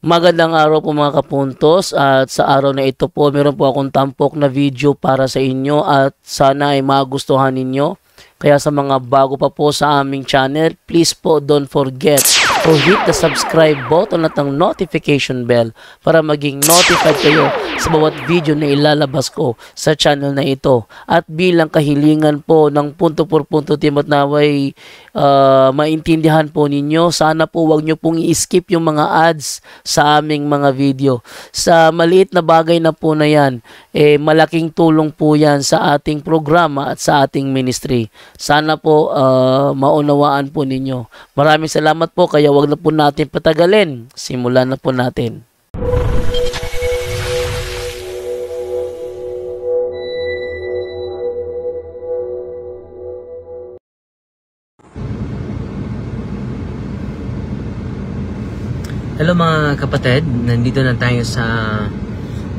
Magandang araw po mga kapuntos, at sa araw na ito po meron po akong tampok na video para sa inyo at sana ay magustuhan ninyo. Kaya sa mga bago pa po sa aming channel, please po don't forget to hit the subscribe button at ang notification bell para maging notified kayo sa bawat video na ilalabas ko sa channel na ito. At bilang kahilingan po ng punto por punto team at naway maintindihan po ninyo, sana po wag nyo pong i-skip yung mga ads sa aming mga video. Sa maliit na bagay na po na yan, malaking tulong po yan sa ating programa at sa ating ministry. Sana po maunawaan po ninyo. Maraming salamat po, kaya wag na po natin patagalin. Simulan na po natin. Hello mga kapatid, nandito na tayo sa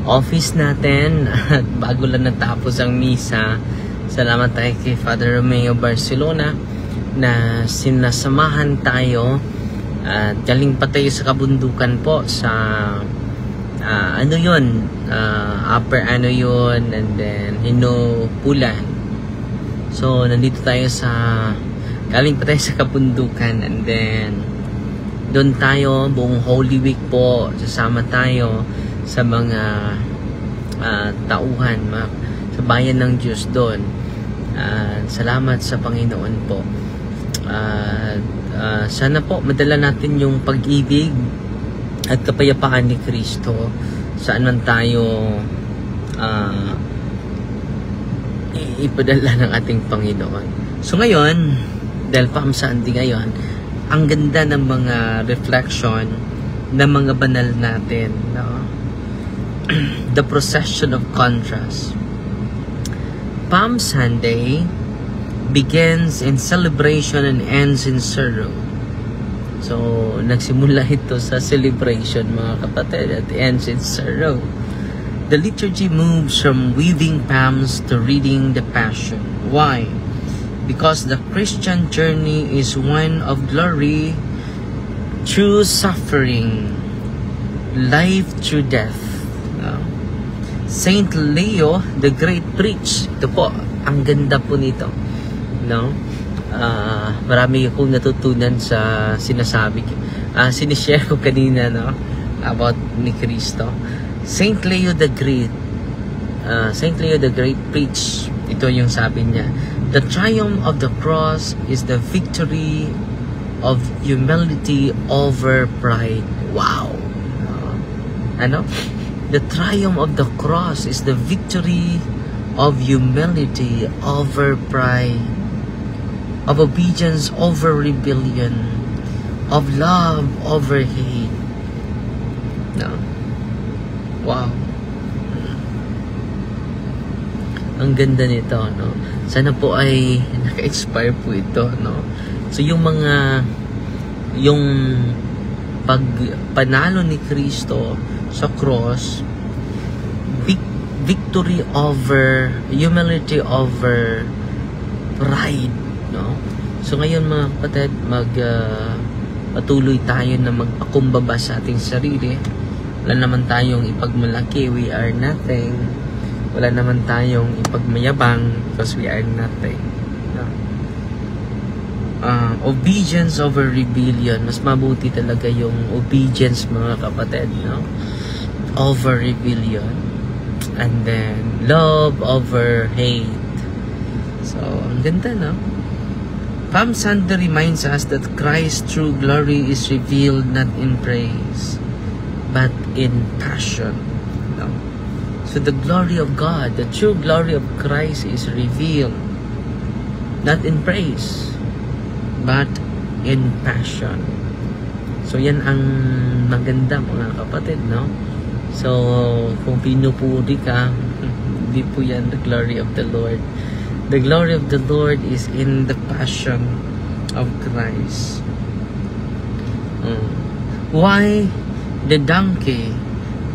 office natin at bago lang natapos ang misa. Salamat tayo kay Father Romeo Barcelona na sinasamahan tayo at galing pa tayo sa kabundukan po sa upper and then Hinupulan. So nandito tayo galing pa tayo sa kabundukan and then doon tayo buong Holy Week po, sasama tayo sa mga tauhan sa bayan ng Diyos doon. Salamat sa Panginoon po. Sana po madala natin yung pag-ibig at kapayapaan ni Kristo saan man tayo ipadala ng ating Panginoon. So ngayon, dahil Palm Sunday ngayon, ang ganda ng mga reflection ng mga banal natin, no? The procession of contrast. Palm Sunday begins in celebration and ends in sorrow. So, nagsimula ito sa celebration, mga kapatid, at ends in sorrow. The liturgy moves from weaving palms to reading the Passion. Why? Because the Christian journey is one of glory through suffering, life through death. Saint Leo the Great preached. Ito po, ang ganda po nito. No? Marami akong natutunan sa sinashare ko kanina, no? About ni Kristo. Saint Leo the Great preached. Ito yung sabi niya. The triumph of the cross is the victory of humility over pride. Wow! The triumph of the cross is the victory of humility over pride, of obedience over rebellion, of love over hate. No? Wow! Ang ganda nito, no? Sana po ay naka-expire po ito, no? So yung panalo ni Kristo sa cross, victory over humility over pride, no? So ngayon mga kapatid, patuloy tayo na magpakumbaba sa ating sarili. Wala naman tayong ipagmalaki, we are nothing. Wala naman tayong ipagmayabang because we are nothing. No? Obedience over rebellion. Mas mabuti talaga yung obedience, mga kapatid, no? Over rebellion. And then, love over hate. So, ang ganda, no? Palm Sunday reminds us that Christ's true glory is revealed not in praise, but in passion. No? So the glory of God, the true glory of Christ is revealed not in praise, but in passion. So yan ang maganda, mga kapatid, no? So kung pinupuri ka, hindi po yan the glory of the Lord. The glory of the Lord is in the passion of Christ. Why the donkey?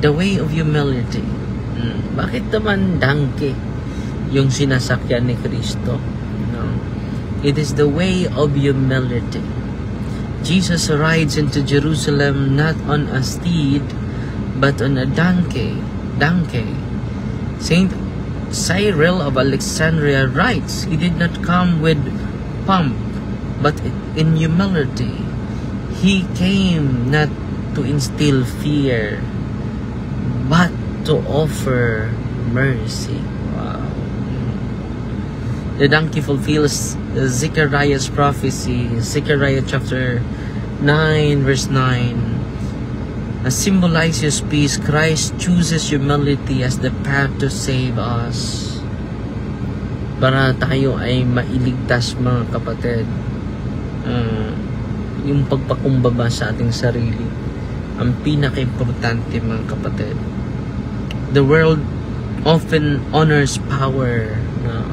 The way of humility. Bakit naman donkey yung sinasakyan ni Kristo? No? It is the way of humility. Jesus rides into Jerusalem not on a steed, but on a donkey. Saint Cyril of Alexandria writes, he did not come with pomp, but in humility. He came not to instill fear, but to offer mercy. Wow. The donkey fulfills Zechariah's prophecy, Zechariah chapter 9 verse 9. As symbolizes peace, Christ chooses humility as the path to save us. Para tayo ay mailigtas, mga kapatid. Yung pagpakumbaba sa ating sarili, ang pinaka-importante, mga kapatid. The world often honors power. No?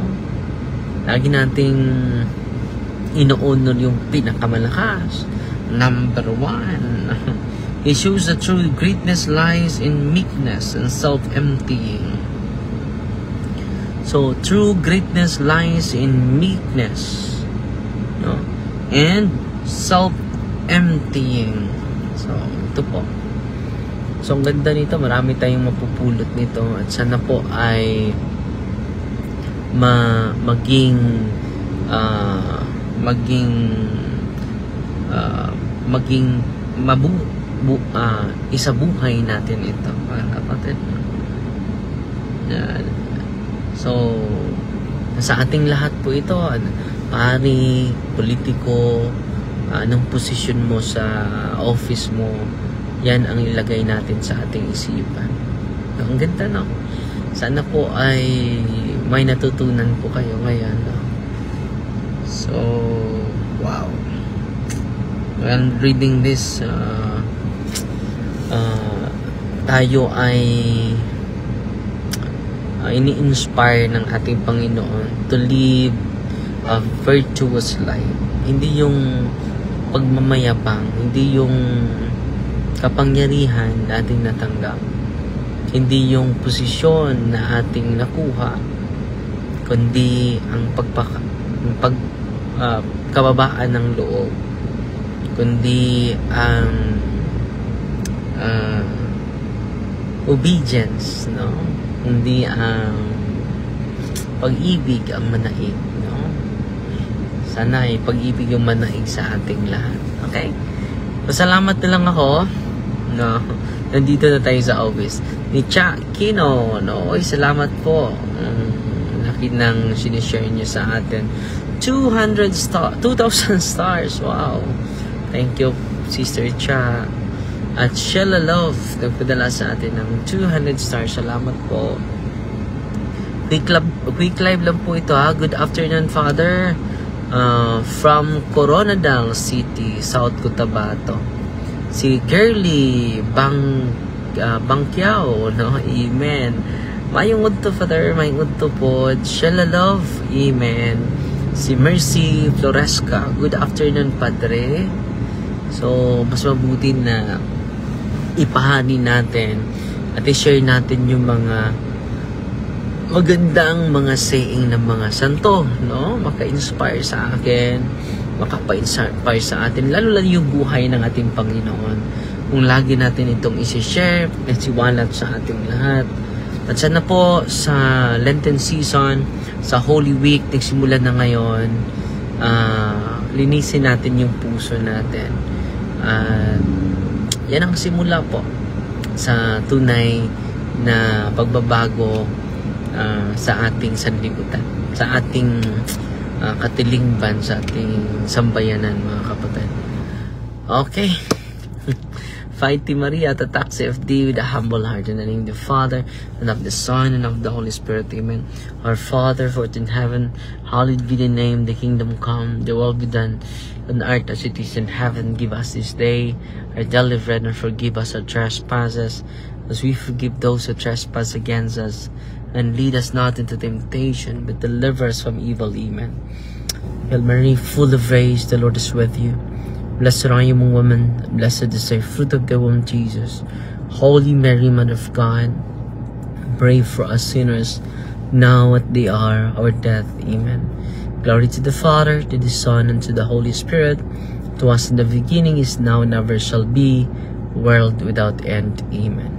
Lagi nating ino-honor yung pinakamalakas, number one. He shows that true greatness lies in meekness and self-emptying. So, true greatness lies in meekness, no? And self-emptying. So, ito po. So, ang ganda nito. Marami tayong mapupulot nito. At sana po ay isabuhay natin ito, mga kapatid. So, sa ating lahat po ito, pari, politiko, anong posisyon mo sa office mo, yan ang ilagay natin sa ating isipan. Ang ganda, no? Sana po ay may natutunan po kayo ngayon, no? So, wow. While reading this, tayo ay ini-inspire ng ating Panginoon to live a virtuous life. Hindi yung pagmamayabang, hindi yung kapangyarihan na ating natanggap, hindi yung posisyon na ating nakuha, kundi ang kababaan ng loob, kundi ang obedience, no? Hindi ang pag-ibig ang manaig, no? Sana ay pag-ibig yung manaig sa ating lahat. Okay? Pasalamat na lang ako, no? Nandito na tayo sa office ni Cha Kino, no? Oy, salamat po. Laki nang sinishare niyo sa atin. 2,000 stars. Wow. Thank you, Sister Cha. At Sheila Love, nagpadala sa atin ng 200 stars. Salamat po. Quick live lang po ito, ha. Good afternoon, Father. From Coronadal City, South Cotabato. Si Girly Bangkiao, no? Amen. Mayong udto, Father. Mayong udto po. Sheila Love. Amen. Si Mercy Floresca. Good afternoon, Padre. So, mas mabuti na ipahani natin at i-share natin yung mga magandang mga saying ng mga santo, no? Maka-inspire sa akin, makapa-inspire sa atin, lalo yung buhay ng ating Panginoon. Kung lagi natin itong isi-share, nasiwalat sa ating lahat. At sana po sa Lenten season, sa Holy Week, nagsimula na ngayon, linisin natin yung puso natin. Yan ang simula po sa tunay na pagbabago sa ating sanlibutan, sa ating katilingban, sa ating sambayanan, mga kapatid. Okay. Fighty Maria, the taxi of thee with a humble heart, in the name of the Father, and of the Son, and of the Holy Spirit. Amen. Our Father, who art in heaven, hallowed be thy name, the kingdom come, the will be done on earth as it is in heaven. Give us this day our daily bread, and forgive us our trespasses, as we forgive those who trespass against us. And lead us not into temptation, but deliver us from evil. Amen. Hail Mary, full of grace, the Lord is with you. Blessed are you among women, blessed is the fruit of the womb, Jesus. Holy Mary, Mother of God, pray for us sinners, now at the hour of our death. Amen. Glory to the Father, to the Son, and to the Holy Spirit, It was in the beginning, is now, never shall be, world without end. Amen.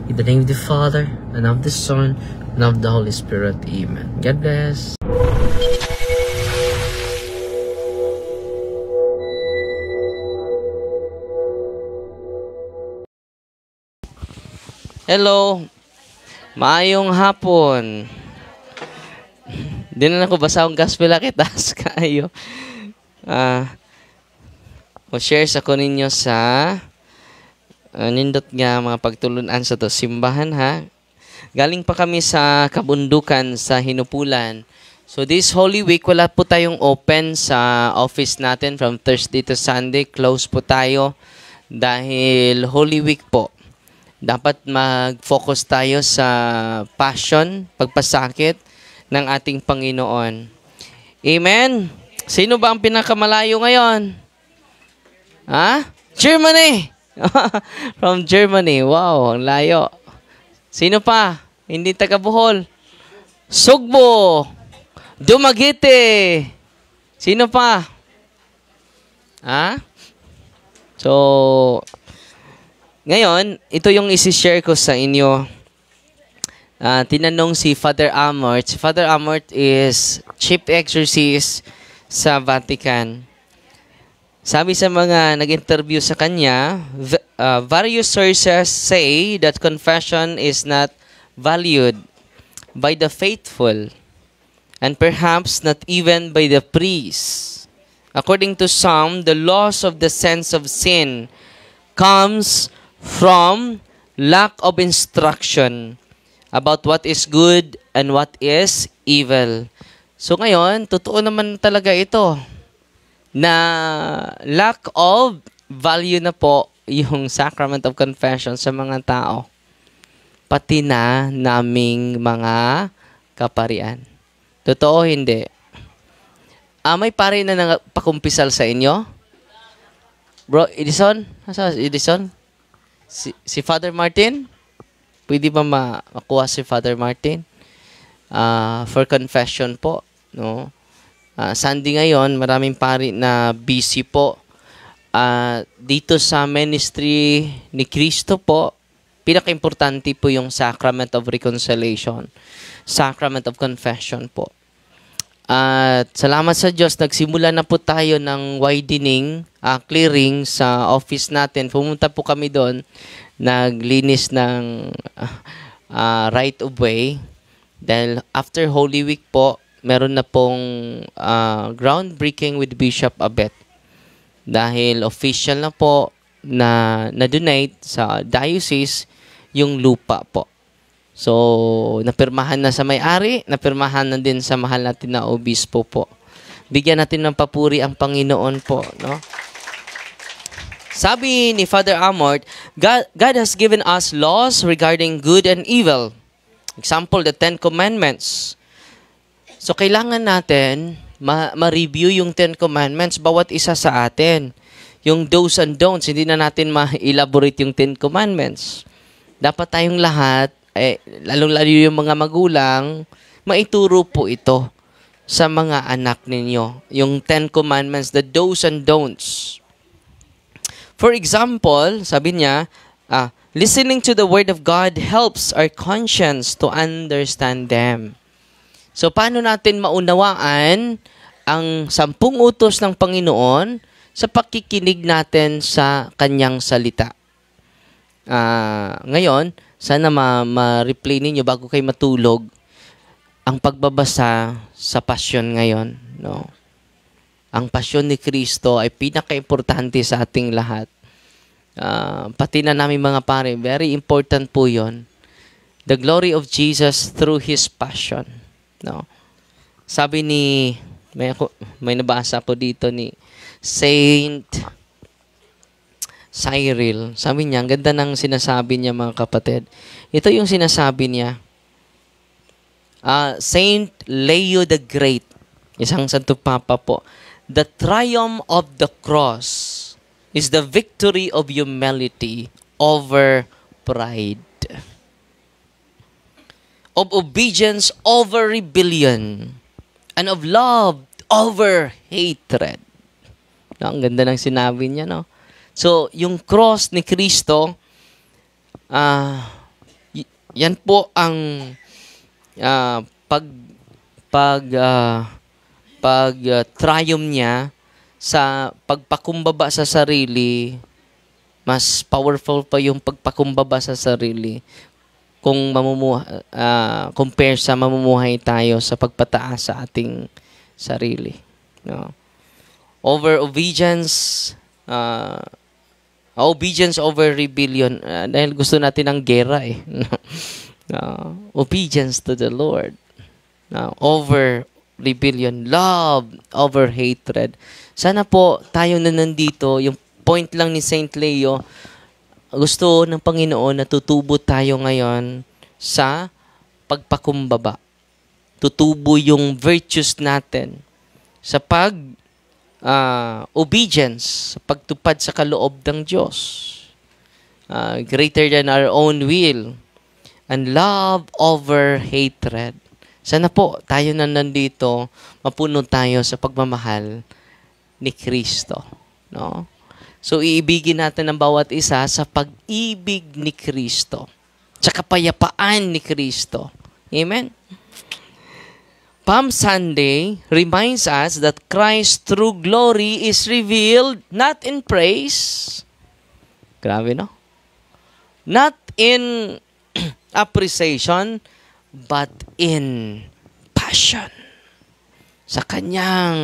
In the name of the Father, and of the Son, and of the Holy Spirit. Amen. God bless. Hello. Maayong hapon. Di na ako basa ang gospel akitas kayo. Share sa ko ninyo sa nindot nga mga pagtulunan sa to simbahan ha. Galing pa kami sa kabundukan sa Hinupulan. So this Holy Week wala po tayong open sa office natin from Thursday to Sunday. Close po tayo dahil Holy Week po. Dapat mag-focus tayo sa passion, pagpasakit ng ating Panginoon. Amen? Sino ba ang pinakamalayo ngayon? Ha? Germany! From Germany. Wow, ang layo. Sino pa? Hindi taga Bohol. Sugbo! Dumaguete! Sino pa? Ha? So, ngayon, ito yung isi-share ko sa inyo. Tinanong si Father Amort. Si Father Amort is chief exorcist sa Vatican. Sabi sa mga nag-interview sa kanya, various sources say that confession is not valued by the faithful and perhaps not even by the priests. According to some, the loss of the sense of sin comes from lack of instruction about what is good and what is evil. So ngayon, totoo naman talaga ito na lack of value na po yung sacrament of confession sa mga tao. Pati na naming mga kaparian. Totoo hindi? May pare na nagpakumpisal sa inyo? Bro, Edison? Asa Edison? Si Father Martin? Pwede ba makuha si Father Martin? For confession po. No? Sunday ngayon, maraming pari na busy po. Dito sa ministry ni Cristo po, pinaka-importante po yung Sacrament of Reconciliation. Sacrament of Confession po. At salamat sa Diyos, nagsimula na po tayo ng widening, clearing sa office natin. Pumunta po kami doon, naglinis ng right of way. Dahil after Holy Week po, meron na pong groundbreaking with Bishop Abet. Dahil official na po na donate sa diocese yung lupa po. So, napirmahan na sa may-ari, napirmahan na din sa mahal natin na obispo po. Bigyan natin ng papuri ang Panginoon po, no? Sabi ni Father Amort, God has given us laws regarding good and evil. Example, the Ten Commandments. So, kailangan natin ma-review yung Ten Commandments, bawat isa sa atin. Yung do's and don'ts, hindi na natin ma-elaborate yung Ten Commandments. Dapat tayong lahat, lalong-lalo yung mga magulang, maituro po ito sa mga anak ninyo. Yung Ten Commandments, the do's and don'ts. For example, sabi niya, listening to the Word of God helps our conscience to understand them. So, paano natin maunawaan ang 10 utos ng Panginoon sa pakikinig natin sa Kanyang salita? Ngayon, sana ma-replay ninyo bago kayo matulog ang pagbabasa sa pasyon ngayon. No? Ang pasyon ni Kristo ay pinaka-importante sa ating lahat. Pati na namin mga pare, very important po yon. The glory of Jesus through His passion. No? Sabi ni, may nabasa po dito ni Saint Cyril. Sabi niya, ang ganda ng sinasabi niya mga kapatid. Ito yung sinasabi niya. Saint Leo the Great, isang Santo Papa po. The triumph of the cross is the victory of humility over pride. Of obedience over rebellion. And of love over hatred. No, ang ganda ng sinabi niya, no? So, yung cross ni Kristo, yan po ang triumph niya sa pagpakumbaba sa sarili. Mas powerful pa yung pagpakumbaba sa sarili kung compare sa mamumuhay tayo sa pagpataas sa ating sarili. No? Obedience over rebellion. Dahil gusto natin ng gera eh. Obedience to the Lord. Over rebellion. Love over hatred. Sana po tayo na nandito, yung point lang ni Saint Leo, gusto ng Panginoon na tutubo tayo ngayon sa pagpakumbaba. Tutubo yung virtues natin sa obedience, sa pagtupad sa kaloob ng Diyos. Greater than our own will. And love over hatred. Sana po, tayo na nandito, mapuno tayo sa pagmamahal ni Kristo. No? So, iibigin natin ang bawat isa sa pag-ibig ni Kristo. Sa kapayapaan ni Kristo. Amen? Palm Sunday reminds us that Christ's true glory is revealed not in praise. Grabe, no? Not in appreciation, but in passion. Sa kanyang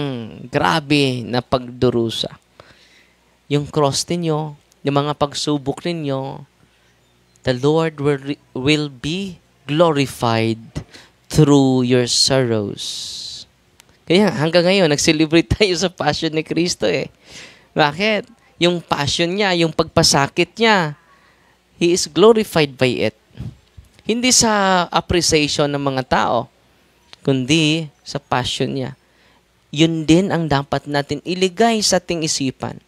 grabe na pagdurusa. Yung cross ninyo, yung mga pagsubok ninyo, the Lord will be glorified through your sorrows. Kaya hanggang ngayon, nag-celebrate tayo sa passion ni Kristo eh. Bakit? Yung passion niya, yung pagpasakit niya, He is glorified by it. Hindi sa appreciation ng mga tao, kundi sa passion niya. Yun din ang dapat natin iligay sa ating isipan.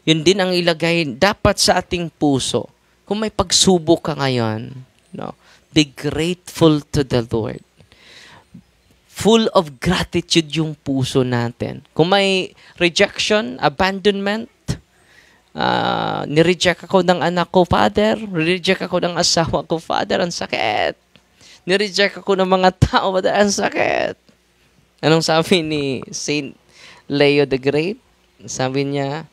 Yun din ang ilagay dapat sa ating puso. Kung may pagsubok ka ngayon, no, be grateful to the Lord. Full of gratitude yung puso natin. Kung may rejection, abandonment, nireject ako ng anak ko, Father. Nireject ako ng asawa ko, Father. Ang sakit. Nireject ako ng mga tao, Father. Ang sakit. Anong sabi ni Saint Leo the Great? Sabi niya,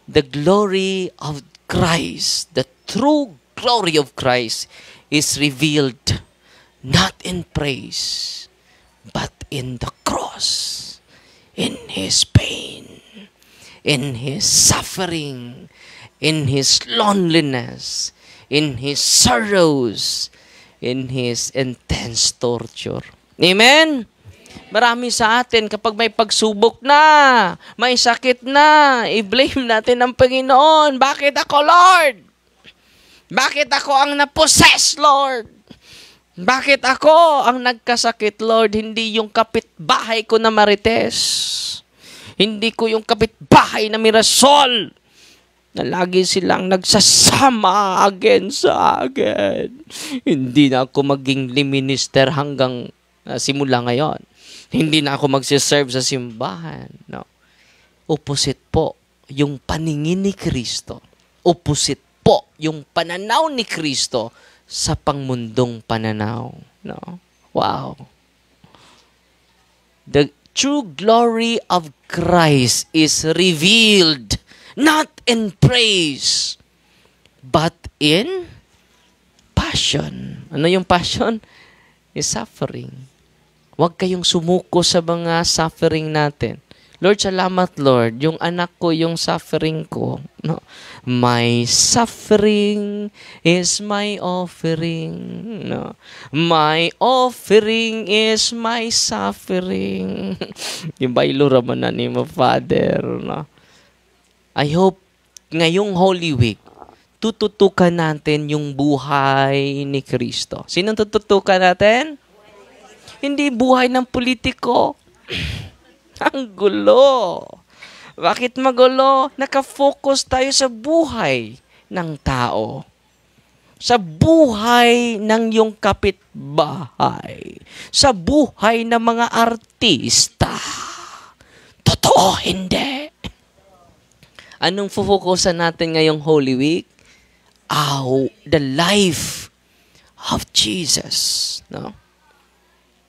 the glory of Christ, the true glory of Christ is revealed not in praise, but in the cross, in His pain, in His suffering, in His loneliness, in His sorrows, in His intense torture. Amen? Marami sa atin kapag may pagsubok na, may sakit na, i-blame natin ang Panginoon. Bakit ako, Lord? Bakit ako ang napossess, Lord? Bakit ako ang nagkasakit, Lord? Hindi yung kapitbahay ko na Marites. Hindi ko yung kapitbahay na Mirasol na lagi silang nagsasama sa akin. Hindi na ako maging minister hanggang simula ngayon. Hindi na ako magsiserve sa simbahan. No. Opposite po yung paningin ni Kristo. Opposite po yung pananaw ni Kristo sa pangmundong pananaw. No? Wow. The true glory of Christ is revealed not in praise, but in passion. Ano yung passion? Is suffering. Huwag kayong sumuko sa mga suffering natin. Lord, salamat, Lord. Yung anak ko, yung suffering ko. No? My suffering is my offering. No? My offering is my suffering. Yung bailo raman na ni mo, Father. No? I hope ngayong Holy Week, tututukan natin yung buhay ni Kristo. Sinong tututukan natin? Hindi buhay ng politiko. Ang gulo. Bakit magulo? Nakafocus tayo sa buhay ng tao. Sa buhay ng iyong kapitbahay. Sa buhay ng mga artista. Totoo, hindi. Anong focusan natin ngayong Holy Week? The life of Jesus. No?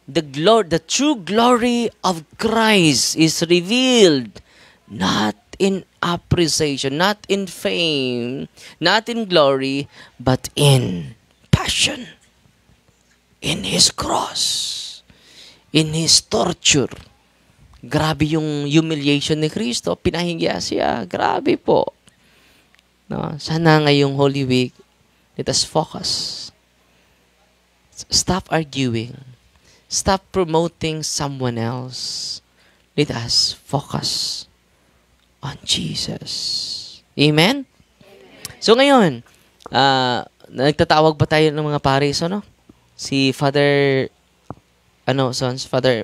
The true glory of Christ is revealed not in appreciation, not in fame, not in glory, but in passion, in His cross, in His torture. Grabe yung humiliation ni Kristo. Pinahiya siya. Grabe po. No? Sana ngayong Holy Week, let us focus. Stop arguing. Stop promoting someone else. Let us focus on Jesus. Amen? So ngayon, nagtatawag ba tayo ng mga pares, ano? Si Father, Father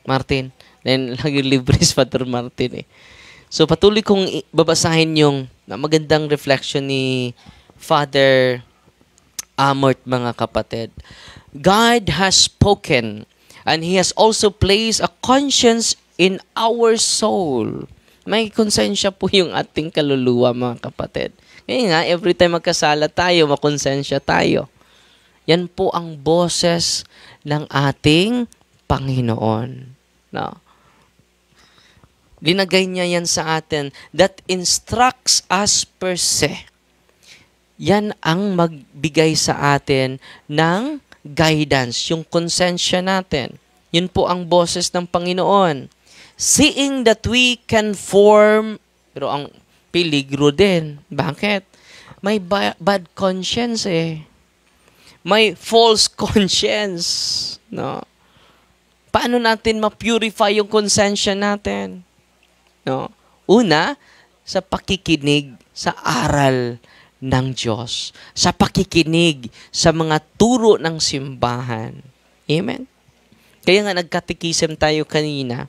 Martin. Then, lagi libre si Father Martin eh. So, patuloy kong babasahin yung magandang reflection ni Father Amort, mga kapatid. God has spoken and He has also placed a conscience in our soul. May konsensya po yung ating kaluluwa, mga kapatid. Kaya nga, every time magkasala tayo, makonsensya tayo. Yan po ang boses ng ating Panginoon. No? Linagay niya yan sa atin that instructs us per se. Yan ang magbigay sa atin ng guidance, yung konsensya natin. Yun po ang boses ng Panginoon. Seeing that we can form, pero ang peligro din. Bakit? May bad conscience eh. May false conscience. No? Paano natin ma-purify yung konsensya natin? No? Una, sa pakikinig sa aral ng Diyos. Sa pakikinig sa mga turo ng simbahan. Amen? Kaya nga nagkatikisim tayo kanina.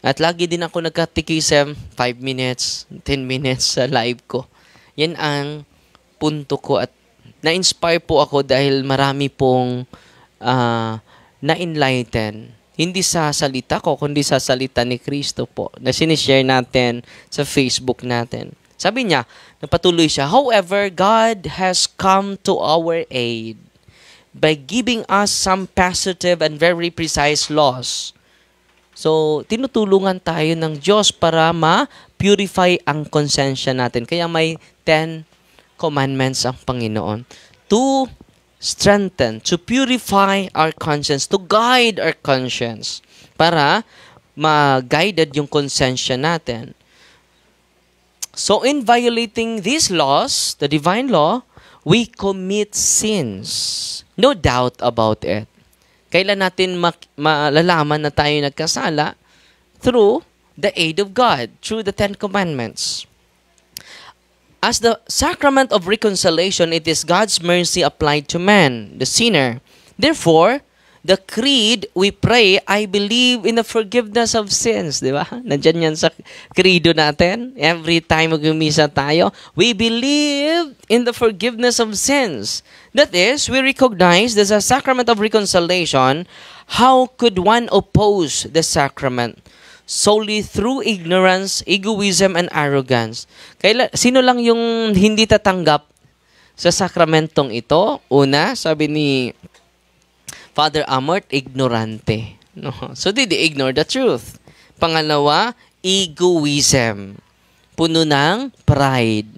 At lagi din ako nagkatikisim 5 minutes, 10 minutes sa live ko. Yan ang punto ko at na-inspire po ako dahil marami pong na-enlighten. Hindi sa salita ko, kundi sa salita ni Kristo po na sinishare natin sa Facebook natin. Sabi niya, napatuloy siya, however, God has come to our aid by giving us some positive and very precise laws. So, tinutulungan tayo ng Diyos para ma-purify ang konsensya natin. Kaya may 10 commandments ang Panginoon. To strengthen, to purify our conscience, to guide our conscience, para ma-guided yung konsensya natin. So, in violating these laws, the divine law, we commit sins. No doubt about it. Kailan natin malalaman na tayo nagkasala? Through the aid of God, through the 10 Commandments. As the sacrament of reconciliation, it is God's mercy applied to man, the sinner. Therefore, the creed, we pray, I believe in the forgiveness of sins. Di ba? Nandyan yan sa credo natin. Every time mag-umisa tayo, we believe in the forgiveness of sins. That is, we recognize there's a sacrament of reconciliation. How could one oppose the sacrament? Solely through ignorance, egoism, and arrogance. Sino lang yung hindi tatanggap sa sakramentong ito? Una, sabi ni Father Amort, ignorante. No? So, they ignore the truth. Pangalawa, egoism. Puno ng pride.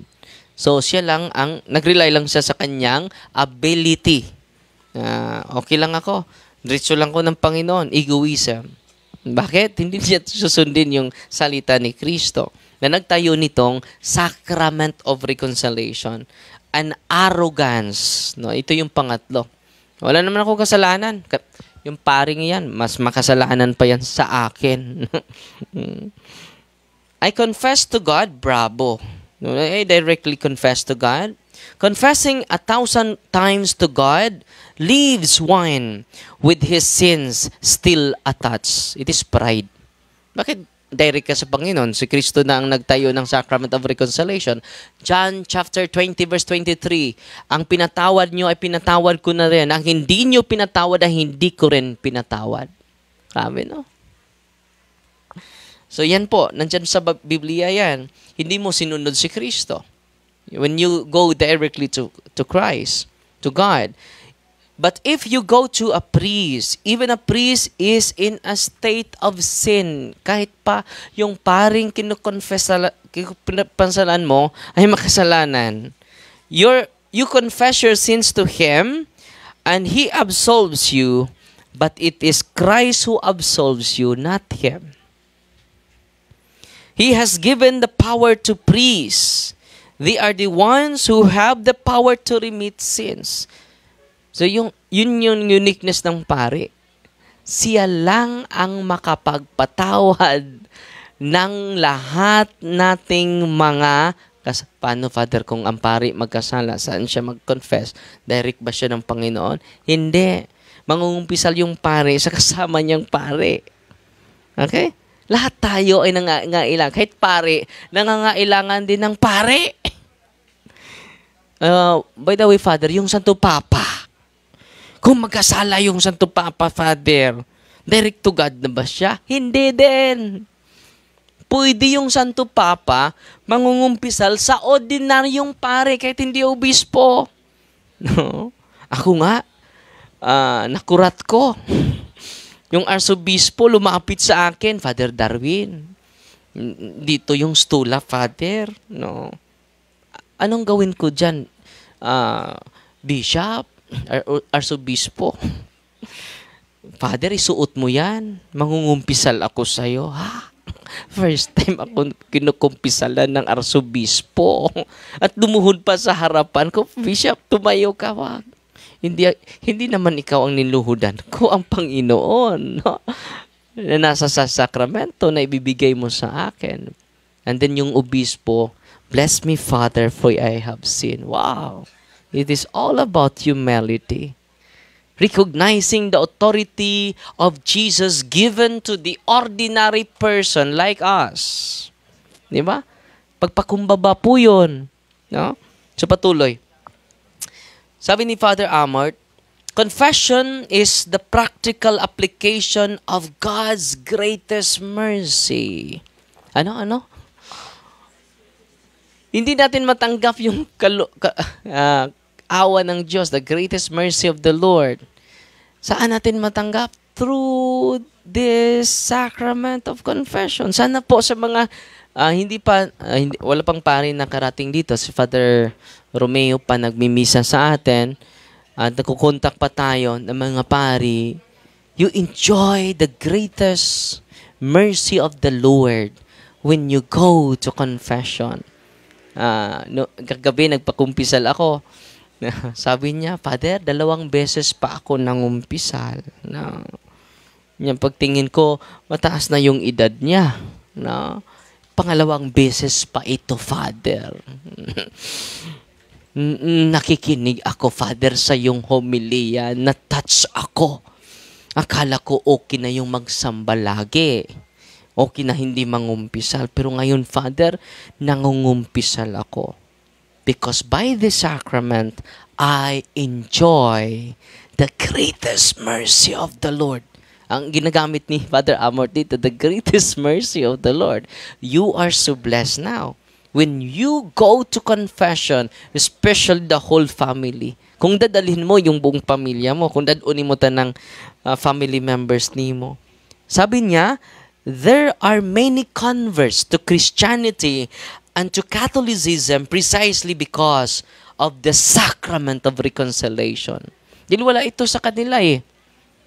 So, siya lang nag-rely lang siya sa kanyang ability. Okay lang ako. Diretso lang ko ng Panginoon. Egoism. Bakit? Hindi niya susundin yung salita ni Kristo na nagtayo nitong Sacrament of Reconciliation. An arrogance. No? Ito yung pangatlo. Wala naman ako kasalanan. Yung paring yan, mas makasalanan pa yan sa akin. I confess to God, bravo. I directly confess to God. Confessing 1,000 times to God leaves one with his sins still attached. It is pride. Bakit direct ka sa Panginoon? Si Kristo na ang nagtayo ng Sacrament of Reconciliation. John chapter 20 verse 23, ang pinatawad nyo ay pinatawad ko na rin. Ang hindi nyo pinatawad ay hindi ko rin pinatawad. Sabi, no? So yan po, nandyan sa Biblia yan. Hindi mo sinunod si Kristo. When you go directly to Christ, to God. But if you go to a priest, even a priest is in a state of sin. Kahit pa yung paring kinukonfessalan mo ay makasalanan. You confess your sins to Him and He absolves you, but it is Christ who absolves you, not Him. He has given the power to priests. They are the ones who have the power to remit sins. So yun yung uniqueness ng pari. Siya lang ang makapagpatawad ng lahat nating mga paano, Father, kung ang pari magkasala, saan siya mag-confess? Direct ba siya ng Panginoon? Hindi. Mangungumpisal yung pari sa kasama niyang pari. Okay? Lahat tayo ay nangangailangan. Kahit pari, nangangailangan din ng pari. By the way, Father, yung Santo Papa, kung magkasala yung Santo Papa, Father, direct to God na ba siya? Hindi din. Pwede yung Santo Papa mangungumpisal sa ordinaryong pare kahit hindi obispo. No? Ako nga, nakurat ko. Yung arsobispo lumapit sa akin, Father Darwin. Dito yung stula, Father. No? Anong gawin ko dyan? Bishop? Arsobispo? Father, isuot mo yan. Mangungumpisal ako sa'yo. Ha? First time ako kinukumpisalan ng arsobispo. At lumuhod pa sa harapan ko, Bishop, tumayo ka, wag. Hindi naman ikaw ang niluhudan ko, ang Panginoon. No? Na nasa sa sakramento na ibibigay mo sa akin. And then yung obispo, bless me, Father, for I have sinned. Wow! It is all about humility. Recognizing the authority of Jesus given to the ordinary person like us. Di ba? Pagpakumbaba po yun. No? So patuloy. Sabi ni Father Amart, confession is the practical application of God's greatest mercy. Ano? Hindi natin matanggap yung awa ng Diyos, the greatest mercy of the Lord. Saan natin matanggap? Through this sacrament of confession. Sana po sa mga wala pang pari na karating dito, si Father Romeo pa nagmimisa sa atin, at nakukontak pa tayo ng mga pari, you enjoy the greatest mercy of the Lord when you go to confession. Kagabi nagpakumpisal ako. Sabi niya, Father, 2 beses pa ako nangumpisal. No? Yung pagtingin ko, mataas na yung edad niya. No? 2 beses pa ito, Father. Nakikinig ako, Father, sa yung homilia. Na-touch ako. Akala ko okay na yung magsamba lagi. Okay na hindi mangumpisal. Pero ngayon, Father, nangungumpisal ako. Because by the sacrament, I enjoy the greatest mercy of the Lord. Ang ginagamit ni Father Amort dito, the greatest mercy of the Lord. You are so blessed now. When you go to confession, especially the whole family, kung dadalhin mo yung buong pamilya mo, kung dadunin mo ng family members ni mo. Sabi niya, there are many converts to Christianity and to Catholicism precisely because of the sacrament of reconciliation. Dahil wala ito sa kanila eh.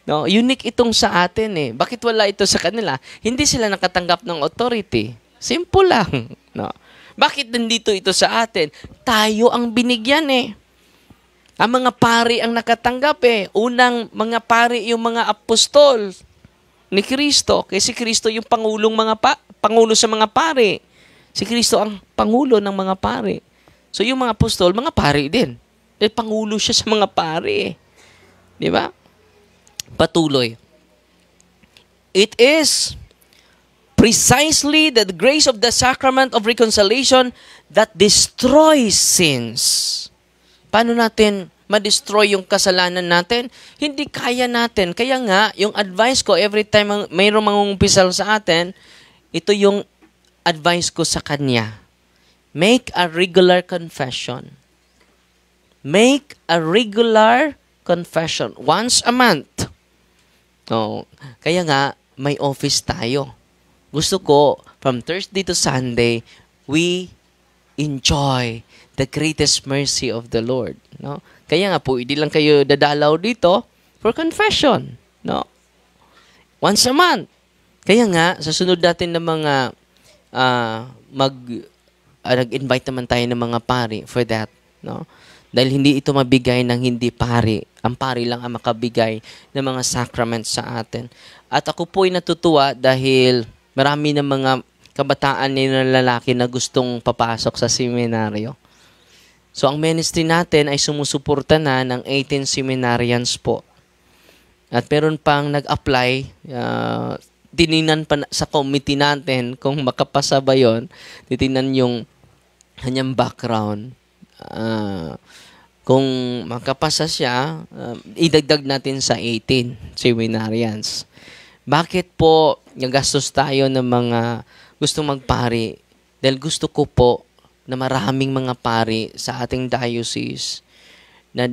No, unique itong sa atin eh. Bakit wala ito sa kanila? Hindi sila nakatanggap ng authority. Simple lang. No. Bakit nandito ito sa atin? Tayo ang binigyan eh. Ang mga pari ang nakatanggap eh. Unang mga pari yung mga apostol ni Kristo. Kasi si Kristo yung pangulo sa mga pari. Si Kristo ang pangulo ng mga pari. So yung mga apostol, mga pari din. Dahil pangulo siya sa mga pari. Di ba? Patuloy. It is precisely the grace of the sacrament of reconciliation that destroys sins. Paano natin ma-destroy yung kasalanan natin? Hindi kaya natin. Kaya nga, yung advice ko every time mayroong mangungumpisal sa atin, ito yung advice ko sa kanya. Make a regular confession. Make a regular confession. Once a month. Oh, kaya nga, may office tayo. Gusto ko, from Thursday to Sunday, we enjoy the greatest mercy of the Lord. No? Kaya nga po, hindi lang kayo dadalaw dito for confession. No? Once a month. Kaya nga, sa sunod natin ng mga nag-invite naman tayo ng mga pari for that. No? Dahil hindi ito mabigay ng hindi pari. Ang pari lang ang makabigay ng mga sacraments sa atin. At ako po ay natutuwa dahil marami ng mga kabataan na lalaki na gustong papasok sa seminaryo. So, ang ministry natin ay sumusuporta na ng 18 seminarians po. At meron pang nag-apply, tininan pa sa committee natin kung makapasa ba yun. Titinan yung kanyang background. Kung makapasa siya, idagdag natin sa 18 seminarians. Bakit po nagastos tayo ng mga gustong magpari? Dahil gusto ko po na maraming mga pari sa ating diocese na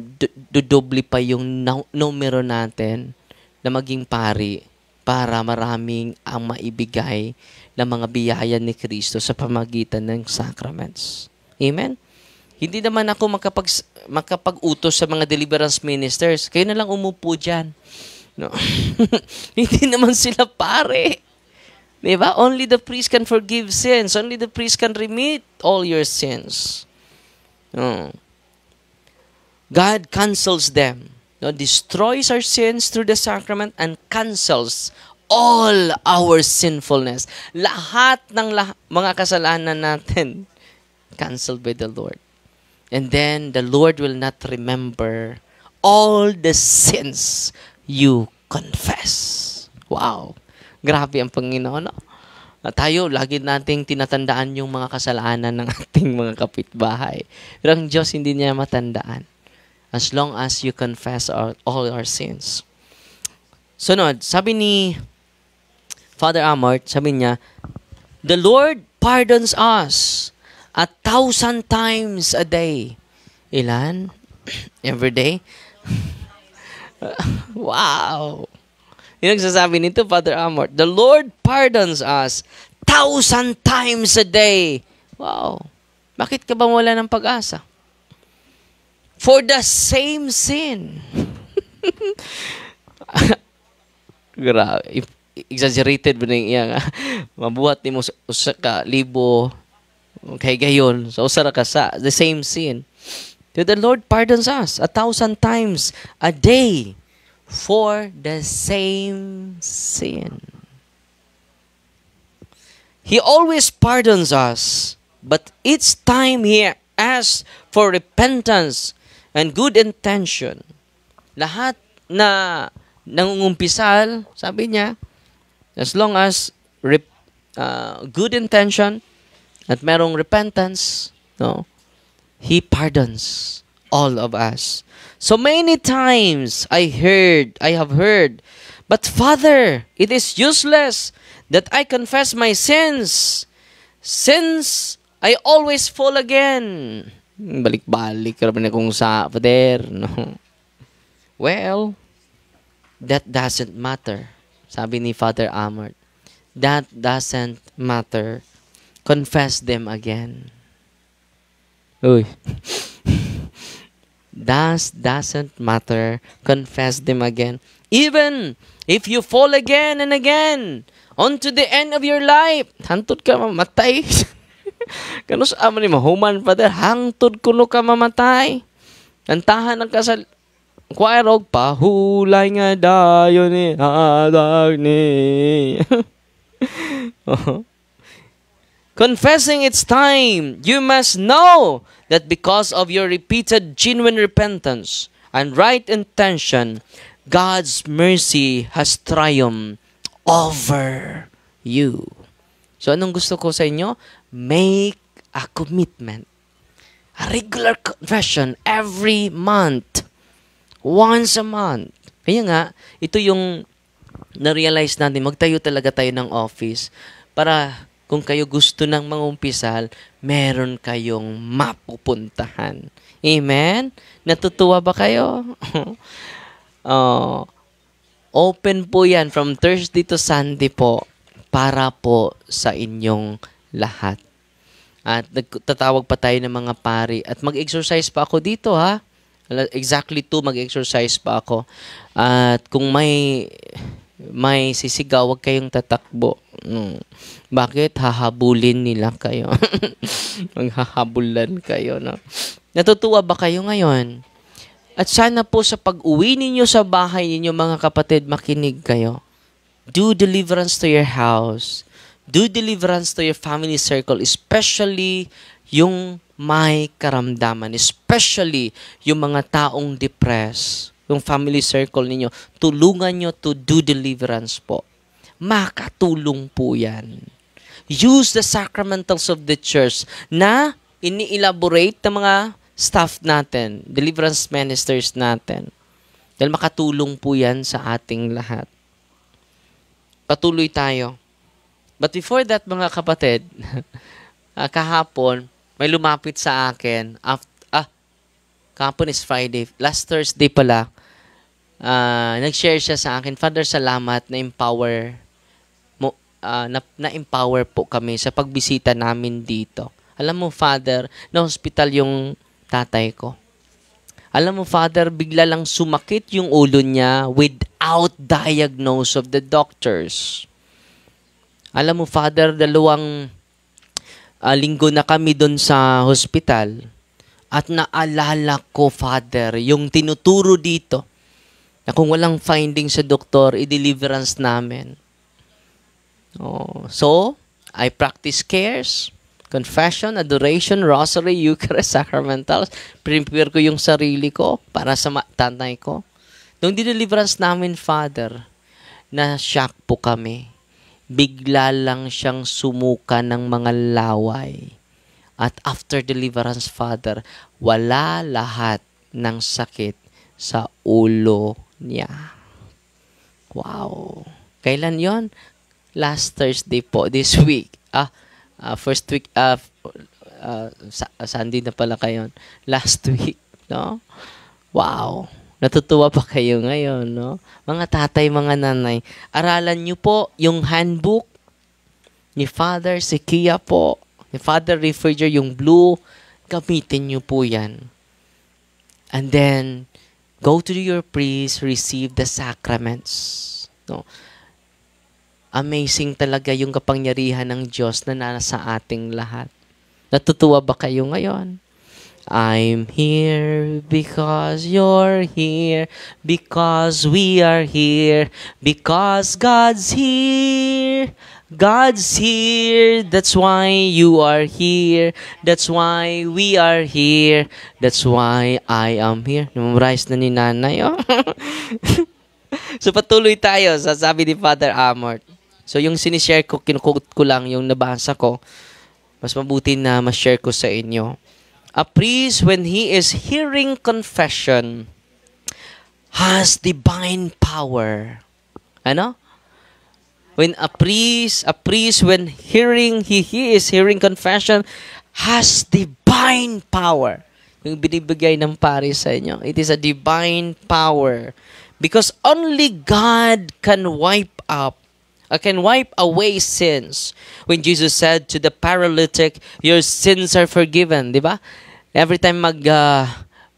dudoble pa yung numero natin na maging pari para maraming ang maibigay ng mga biyaya ni Kristo sa pamagitan ng sacraments. Amen? Hindi naman ako makapag-utos sa mga deliverance ministers. Kayo na lang umupo dyan. No? Hindi naman sila pare. Diba? Only the priest can forgive sins. Only the priest can remit all your sins. No. God cancels them. No? Destroys our sins through the sacrament and cancels all our sinfulness. Lahat ng mga kasalanan natin canceled by the Lord. And then the Lord will not remember all the sins you confess. Wow. Grabe ang Panginoon. No? Tayo, lagi nating tinatandaan yung mga kasalanan ng ating mga kapitbahay. Pero ang Diyos hindi niya matandaan. As long as you confess all our sins. Sunod, sabi ni Father Amart, sabi niya, the Lord pardons us 1,000 times a day. Ilan? Every day? Wow! Yung nagsasabi nito, Father Amort, the Lord pardons us 1,000 times a day. Wow! Bakit ka ba wala ng pag-asa? For the same sin. Grabe. Exaggerated ba na yung mabuhat ni mo usa ka libo kay gayon. So, usara ka sa the same sin. The Lord pardons us 1,000 times a day for the same sin. He always pardons us, but each time He asks for repentance and good intention. Lahat na nangungumpisal, sabi niya, as long as good intention at merong repentance, no, He pardons all of us. So many times I have heard, but Father, it is useless that I confess my sins, since I always fall again. Balik-balik ka na kung sa Father. No. Well, that doesn't matter. Sabi ni Father Amart, that doesn't matter. Confess them again. Uy. That doesn't matter. Confess them again. Even if you fall again and again onto the end of your life, hantod ka mamatay. Kanus aman ni mahuman, Father, hangtod kuno ka mamatay. Antahan ang kasal kwaerog pa hulay nga dayon ni hadag ni. Confessing its time, you must know that because of your repeated genuine repentance and right intention, God's mercy has triumphed over you. So anong gusto ko sa inyo? Make a commitment. A regular confession every month. Once a month. Kaya nga, ito yung na-realize natin, magtayo talaga tayo ng office para kung kayo gusto ng mangumpisal, meron kayong mapupuntahan. Amen? Natutuwa ba kayo? Oh, open po yan from Thursday to Sunday po para po sa inyong lahat. At nagtatawag pa tayo ng mga pari. At mag-exercise pa ako dito, ha? Exactly 2 mag-exercise pa ako. At kung may sisigaw, huwag kayong tatakbo. Bakit? Hahabulin nila kayo. Maghahabulan kayo, no? Natutuwa ba kayo ngayon? At sana po sa pag-uwi ninyo sa bahay ninyo, mga kapatid, makinig kayo. Do deliverance to your house. Do deliverance to your family circle, especially yung may karamdaman, especially yung mga taong depressed, yung family circle ninyo. Tulungan nyo to do deliverance po. Makatulong po yan. Use the sacramentals of the church na ini-elaborate ng mga staff natin, deliverance ministers natin. Dahil makatulong po yan sa ating lahat. Patuloy tayo. But before that, mga kapatid, kahapon, may lumapit sa akin. Kahapon is Friday. Last Thursday pala, nag-share siya sa akin, Father, salamat na empower mo, na-empower po kami sa pagbisita namin dito. Alam mo, Father, na hospital yung tatay ko. Alam mo, Father, bigla lang sumakit yung ulo niya without diagnosis of the doctors. Alam mo, Father, 2 linggo na kami doon sa hospital. At naalala ko, Father, yung tinuturo dito na kung walang finding sa doktor, i-deliverance namin. So, I practice cares, confession, adoration, rosary, Eucharist, sacramentals. Prepare ko yung sarili ko para sa tatay ko. Nung deliverance namin, Father, na-shock po kami. Bigla lang siyang sumuka ng mga laway. At after deliverance, Father, wala lahat ng sakit sa ulo niya. Wow. Kailan yon? Last Thursday po, this week. First week, Sunday na pala kayo. Last week, no? Wow. Natutuwa pa kayo ngayon, no? Mga tatay, mga nanay, aralan niyo po yung handbook ni Father Sekia po, ni Father Refriger, yung blue, gamitin niyo po yan. And then, go to your priest, receive the sacraments. No? Amazing talaga yung kapangyarihan ng Diyos na nasa ating lahat. Natutuwa ba kayo ngayon? I'm here because you're here, because we are here, because God's here. God's here, that's why you are here, that's why we are here, that's why I am here. Memorize na ni nanay, oh. So patuloy tayo sa sabi ni Father Amort. So yung sinishare ko, kinukuot ko lang yung nabasa ko. Mas mabuti na ma-share ko sa inyo. A priest, when he is hearing confession, has divine power. Ano? When a priest when he is hearing confession, has divine power. Yung binibigay ng pari sa inyo, it is a divine power. Because only God can wipe away sins. When Jesus said to the paralytic, your sins are forgiven, di ba? Every time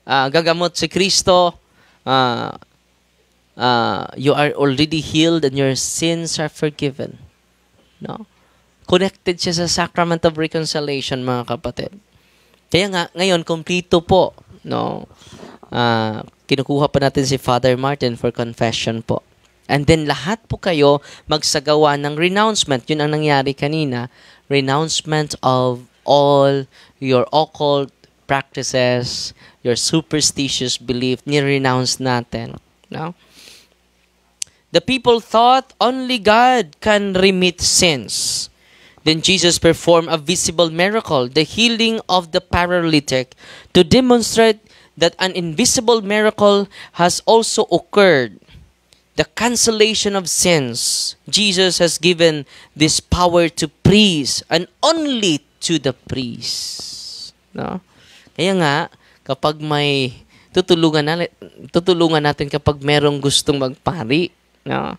gagamot si Kristo, you are already healed and your sins are forgiven. No? Connected siya sa sacrament of reconciliation, mga kapatid. Kaya nga, ngayon, kompleto po. No? Kinukuha pa natin si Father Martin for confession po. And then lahat po kayo magsagawa ng renouncement. Yun ang nangyari kanina. Renouncement of all your occult practices, your superstitious belief, ni-renounce natin. No? The people thought only God can remit sins. Then Jesus performed a visible miracle, the healing of the paralytic, to demonstrate that an invisible miracle has also occurred. the cancellation of sins. Jesus has given this power to priests and only to the priests. No? Kaya nga, kapag may tutulungan natin kapag merong gustong magpari. No?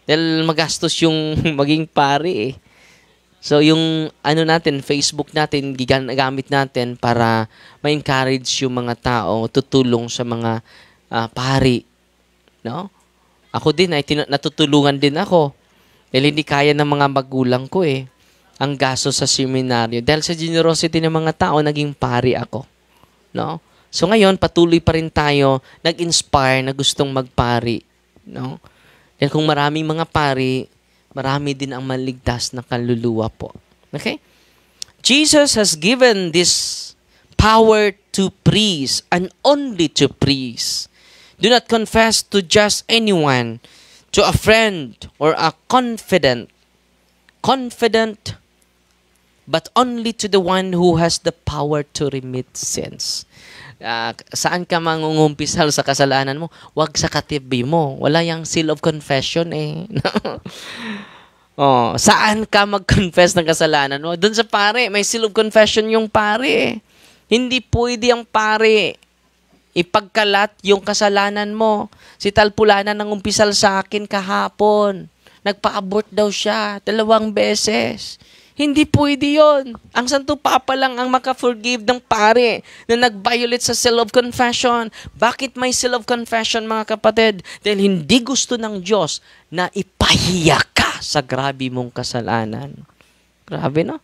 Dahil magastos yung maging pari eh. So, yung Facebook natin, gigamit natin para ma-encourage yung mga tao tutulong sa mga pari. No? Ako din, natutulungan din ako. Dahil hindi kaya ng mga magulang ko eh. Ang gasto sa seminaryo. Dahil sa generosity ng mga tao, naging pari ako. No? So, ngayon, patuloy pa rin tayo nag-inspire na gustong magpari. No? Dahil kung maraming mga pari, marami din ang maligtas na kaluluwa po. Okay? Jesus has given this power to priests and only to priests. Do not confess to just anyone, to a friend or a confidant, but only to the one who has the power to remit sins. Saan ka mangungumpisal sa kasalanan mo? Wag sa katibi mo. Wala yung seal of confession eh. Saan ka mag-confess ng kasalanan mo? Doon sa pare, may seal of confession yung pare. Hindi pwede ang pare ipagkalat yung kasalanan mo. Si Talpulana nang umpisal sa akin kahapon. Nagpa-abort daw siya 2 beses. Hindi pwede yun. Ang Santo Papa lang ang maka-forgive ng pare na nag-violate sa seal of confession. Bakit may seal of confession, mga kapatid? Dahil hindi gusto ng Diyos na ipahiya ka sa grabe mong kasalanan. Grabe, no?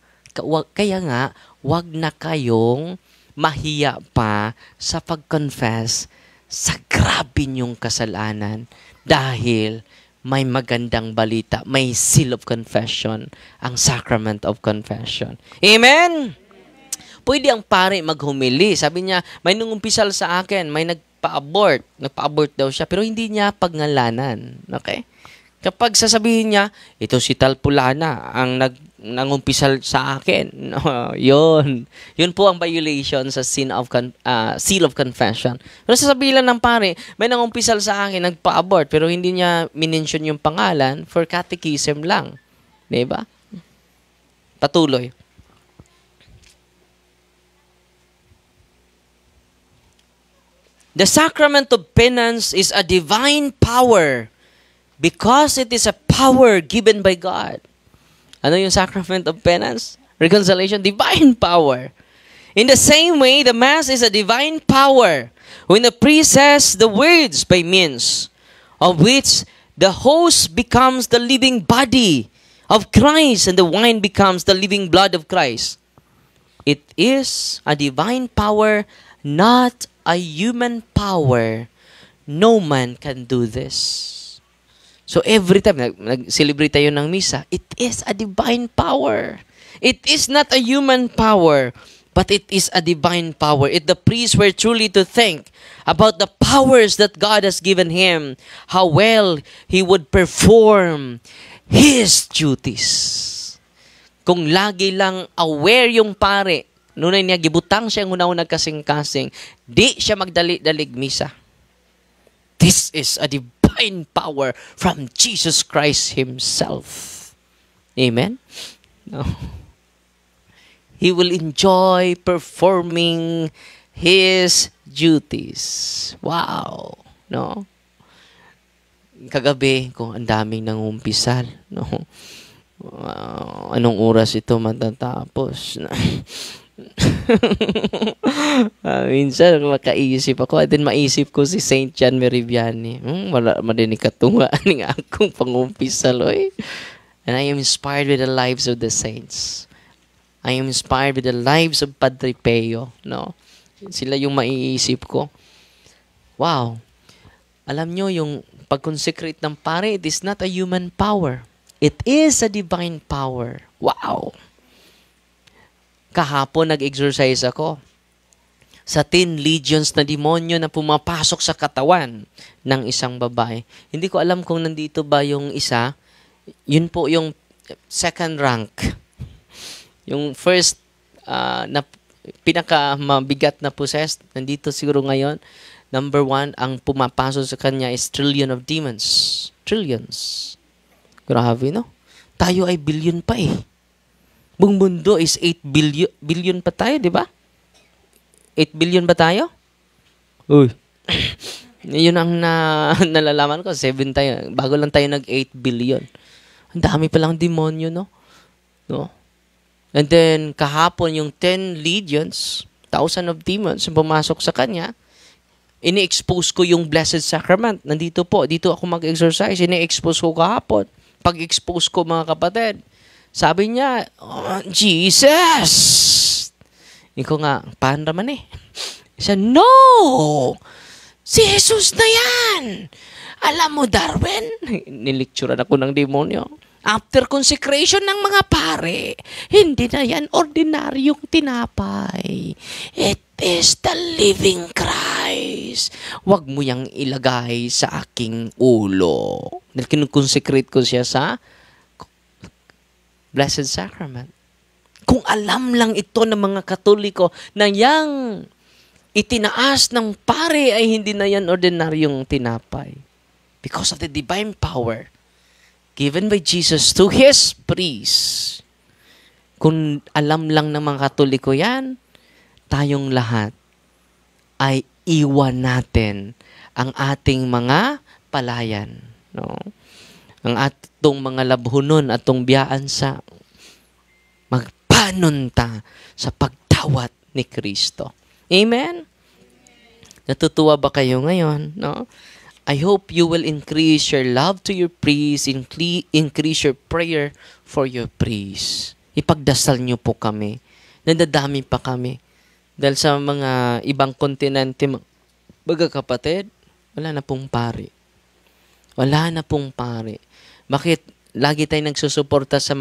Kaya nga, wag na kayong mahiya pa sa pag-confess sa grabe niyong kasalanan. Dahil may magandang balita, may seal of confession, ang sacrament of confession. Amen? Pwede ang pare maghumili. Sabi niya, may nungumpisal sa akin, may nagpa-abort daw siya, pero hindi niya pagngalanan. Okay? Kapag sasabihin niya, ito si Talpulana ang nangumpisal sa akin. Yun po ang violation sa seal of confession. Pero sasabihin lang ng pare, may nangumpisal sa akin, nagpa-abort, pero hindi niya minention yung pangalan for catechism lang. Diba? Patuloy. The sacrament of penance is a divine power because it is a power given by God. Ano yung sacrament of penance? Reconciliation, divine power. In the same way, the Mass is a divine power when the priest says the words by means of which the host becomes the living body of Christ and the wine becomes the living blood of Christ. It is a divine power, not a human power. No man can do this. So every time nag-celebrate tayo ng misa, it is a divine power. It is not a human power, but it is a divine power. If the priests were truly to think about the powers that God has given him, how well he would perform his duties. Kung lagi lang aware yung pare, nunay niya gibutang siya ng una-una kasing-kasing, di siya magdali-dalig misa. This is a divine power from Jesus Christ himself. Amen? No. He will enjoy performing his duties. Wow. No? Kagabi, kung ang daming nangumpisal, no? Anong oras ito matatapos? Minsan makaisip ako at then maisip ko si Saint John Meriviani. Wala madinig katunga aning akong pangumpisal oy. And I am inspired with the lives of the saints. I am inspired with the lives of Padre Pio, no? Sila yung maiisip ko. Wow. Alam nyo, yung pag-consecrate ng pare, it is not a human power. It is a divine power. Wow. Kahapon nag-exercise ako sa 10 legions na demonyo na pumapasok sa katawan ng isang babae. Hindi ko alam kung nandito ba yung isa. Yun po yung second rank. Yung first na pinakamabigat na possessed, nandito siguro ngayon. Number 1, ang pumapasok sa kanya is trillion of demons. trillions. Grabe, no? Tayo ay billion pa eh. Buong mundo is 8 billion, billion pa tayo, di ba? 8 billion ba tayo? Uy. Yun ang nalalaman ko. 7 tayo. Bago lang tayo nag-8 billion. Ang dami palang demonyo, no? And then, kahapon yung 10 legions, 1,000 of demons, pumasok sa kanya, ini-expose ko yung Blessed Sacrament. Nandito po. Dito ako mag-exercise. Ini-expose ko kahapon. Pag-expose ko, mga kapatid, sabi niya, oh, Jesus! Iko nga, paano naman eh? Siya, no! Si Jesus na yan! Alam mo, Darwin, nilikturan ako ng demonyo. After consecration ng mga pare, hindi na yan ordinaryong tinapay. It is the living Christ. Huwag mo yang ilagay sa aking ulo. Dahil kinukonsecrate ko siya sa Blessed Sacrament. Kung alam lang ito ng mga Katoliko na yang itinaas ng pare ay hindi na yan ordinaryong tinapay. Because of the divine power given by Jesus to His priest. Kung alam lang ng mga Katoliko yan, tayong lahat ay iwan natin ang ating mga palayan. No? Ang atong mga labhunon, atong biyaan sa magpanunta sa pagtawat ni Kristo. Amen? Natutuwa ba kayo ngayon? No? I hope you will increase your love to your priest, increase your prayer for your priest. Ipagdasal niyo po kami. Nadadami pa kami. Dahil sa mga ibang kontinente, mga kapatid, wala na pong pari. Wala na pong pari. Bakit lagi tayo nagsusuporta sa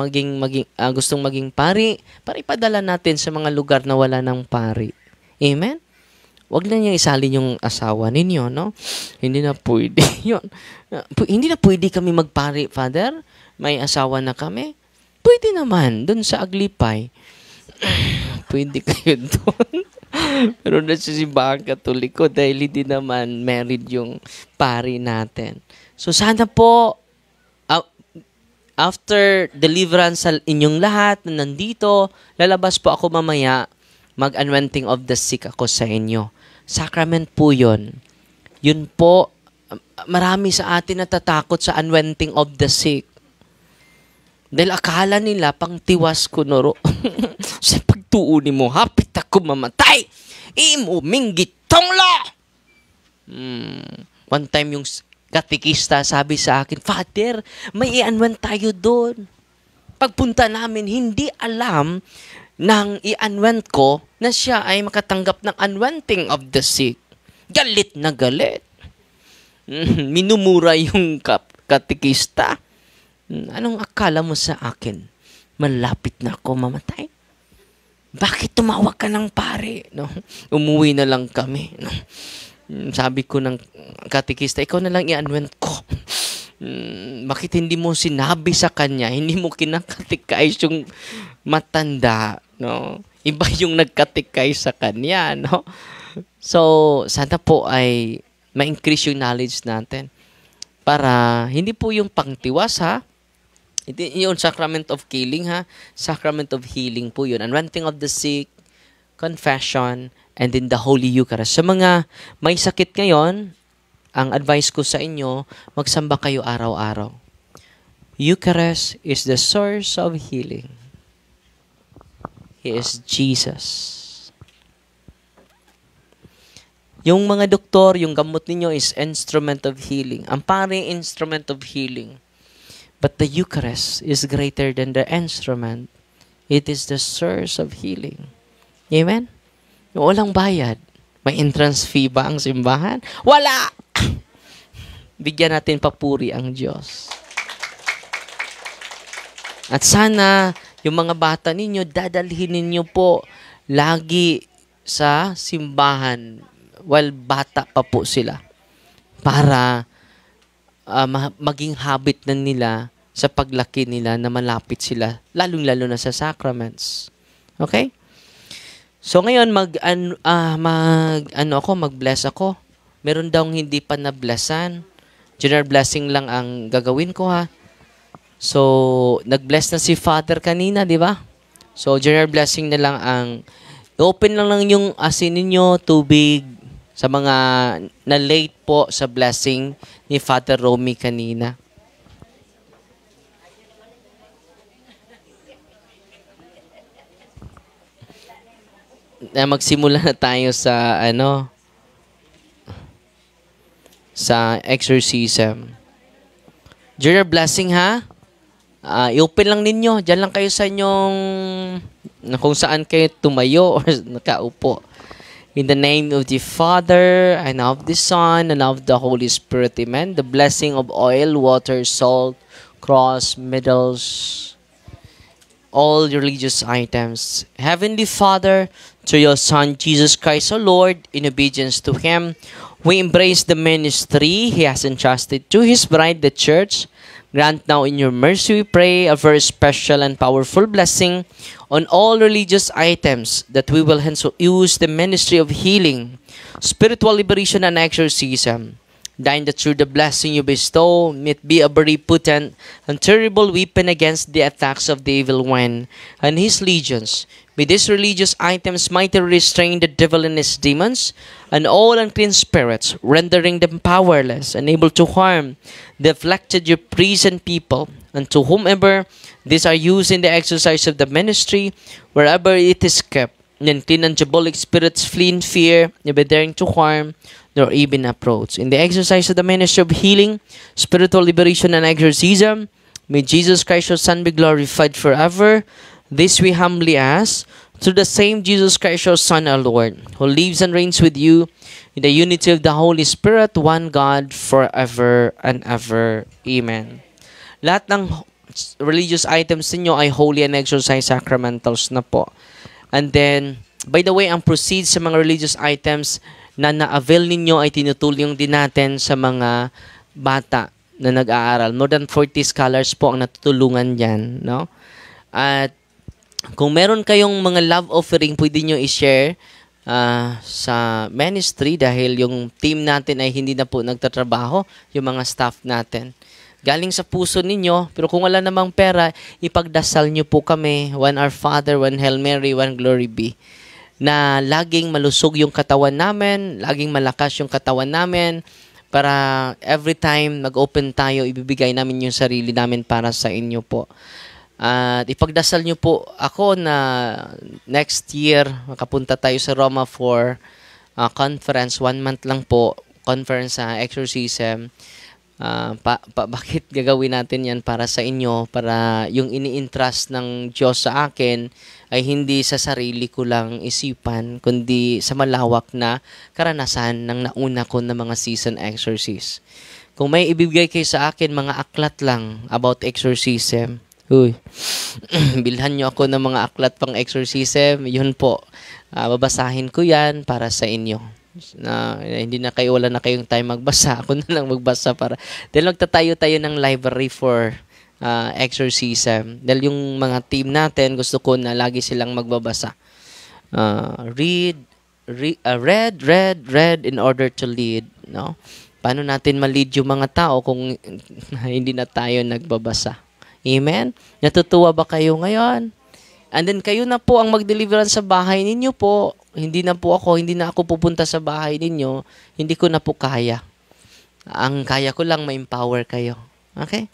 gustong maging pari? Para ipadala natin sa mga lugar na wala ng pari. Amen? Huwag na niya isalin yung asawa ninyo, no? Hindi na pwede yun. Hindi na pwede kami magpari, Father. May asawa na kami. Pwede naman, dun sa Aglipay. Pwede kayo doon. Pero nasa simbahan Katoliko dahil hindi naman married yung pari natin. So sana po, after deliverance sa inyong lahat na nandito, lalabas po ako mamaya, mag-anointing of the sick ako sa inyo. Sacrament po yun. Yun po, marami sa atin natatakot sa anointing of the sick. Dahil akala nila, pang tiwas ko noro. Sa pagtuuni mo, hapit ako mamatay. Imo, minggit tonglo! One time yung katikista sabi sa akin, Father, may i-anoint tayo doon. Pagpunta namin, hindi alam nang i-anoint ko na siya ay makatanggap ng anointing of the sick. Galit na galit. Minumura yung katikista. Anong akala mo sa akin? Malapit na ako mamatay? Bakit tumawag ka ng pare? No? Umuwi na lang kami. No? Sabi ko ng katikista, ikaw na lang i-anoint ko. Bakit hindi mo sinabi sa kanya? Hindi mo kinakatikais yung matanda. No? Iba yung nagkatikais sa kanya. No? So, sana po ay ma-increase yung knowledge natin. Para hindi po yung pangtiwas, ha? Yung sacrament of killing, ha? Sacrament of healing po yun. Anointing of the sick, confession, and in the Holy Eucharist. Sa mga may sakit ngayon, ang advice ko sa inyo, magsamba kayo araw-araw. Eucharist is the source of healing. He is Jesus. Yung mga doktor, yung gamot ninyo is instrument of healing. Ang pare, instrument of healing. But the Eucharist is greater than the instrument. It is the source of healing. Amen? Walang bayad. May entrance fee ba ang simbahan? Wala! Bigyan natin papuri ang Diyos. At sana, yung mga bata ninyo, dadalhin ninyo po lagi sa simbahan while bata pa po sila. Para maging habit na nila sa paglaki nila na malapit sila, lalong-lalo na sa sacraments. Okay? So ngayon mag-bless ako. Meron daw hindi pa na-blessan. General blessing lang ang gagawin ko ha. So, nag-bless na si Father kanina, di ba? So, general blessing na lang ang open lang yung asin ninyo, tubig, sa mga na late po sa blessing ni Father Romy kanina. Magsimula na tayo sa sa exorcism. General blessing ha. I-open lang ninyo. Diyan lang kayo sa inyong kung saan kayo tumayo or nakaupo. In the name of the Father, and of the Son, and of the Holy Spirit. Amen. The blessing of oil, water, salt, cross, medals, all religious items. Heavenly Father, through your Son, Jesus Christ, our Lord, in obedience to Him, we embrace the ministry He has entrusted to His bride, the Church. Grant now in your mercy, we pray, a very special and powerful blessing on all religious items, that we will hence use the ministry of healing, spiritual liberation, and exorcism. Thine that through the blessing you bestow, may it be a very potent and terrible weapon against the attacks of the evil one and his legions. May these religious items mightily restrain the devil and his demons and all unclean spirits, rendering them powerless and able to harm the afflicted your priests and people, and to whomever these are used in the exercise of the ministry, wherever it is kept. And clean and diabolic spirits flee in fear, never daring to harm, nor even approach. In the exercise of the ministry of healing, spiritual liberation, and exorcism, may Jesus Christ your Son be glorified forever. This we humbly ask, through the same Jesus Christ your Son, our Lord, who lives and reigns with you in the unity of the Holy Spirit, one God, forever and ever. Amen. Lahat ng religious items ninyo ay holy and exorcised sacramentals na po. And then, by the way, ang proceeds sa mga religious items na na-avail ninyo ay tinutulong din natin sa mga bata na nag-aaral. More than 40 scholars po ang natutulungan dyan, no? At kung meron kayong mga love offering, pwede nyo i-share sa ministry dahil yung team natin ay hindi na po nagtatrabaho, yung mga staff natin. Galing sa puso ninyo, pero kung wala namang pera, ipagdasal nyo po kami, one Our Father, one Hail Mary, one Glory Be, na laging malusog yung katawan namin, laging malakas yung katawan namin, para every time mag-open tayo, ibibigay namin yung sarili namin para sa inyo po. At ipagdasal nyo po ako na next year, makapunta tayo sa Roma for conference, 1 month lang po, conference sa exorcism. Bakit gagawin natin yan para sa inyo, para yung ini-entrust ng Diyos sa akin ay hindi sa sarili ko lang isipan, kundi sa malawak na karanasan ng nauna ko na mga season exorcist. Kung may ibibigay kayo sa akin, mga aklat lang about exorcism, bilhan nyo ako ng mga aklat pang exorcism, yun po, babasahin ko yan para sa inyo. Na hindi na kayo, wala na kayong time magbasa, ako na lang magbasa para dahil magtatayo tayo ng library for exorcism, dahil yung mga team natin gusto ko na lagi silang magbabasa, read in order to lead, no? Paano natin ma-lead yung mga tao kung hindi na tayo nagbabasa? Amen? Natutuwa ba kayo ngayon? And then kayo na po ang mag-deliverance sa bahay ninyo po. Hindi na ako pupunta sa bahay ninyo. Hindi ko na po kaya. Ang kaya ko lang ma-empower kayo. Okay?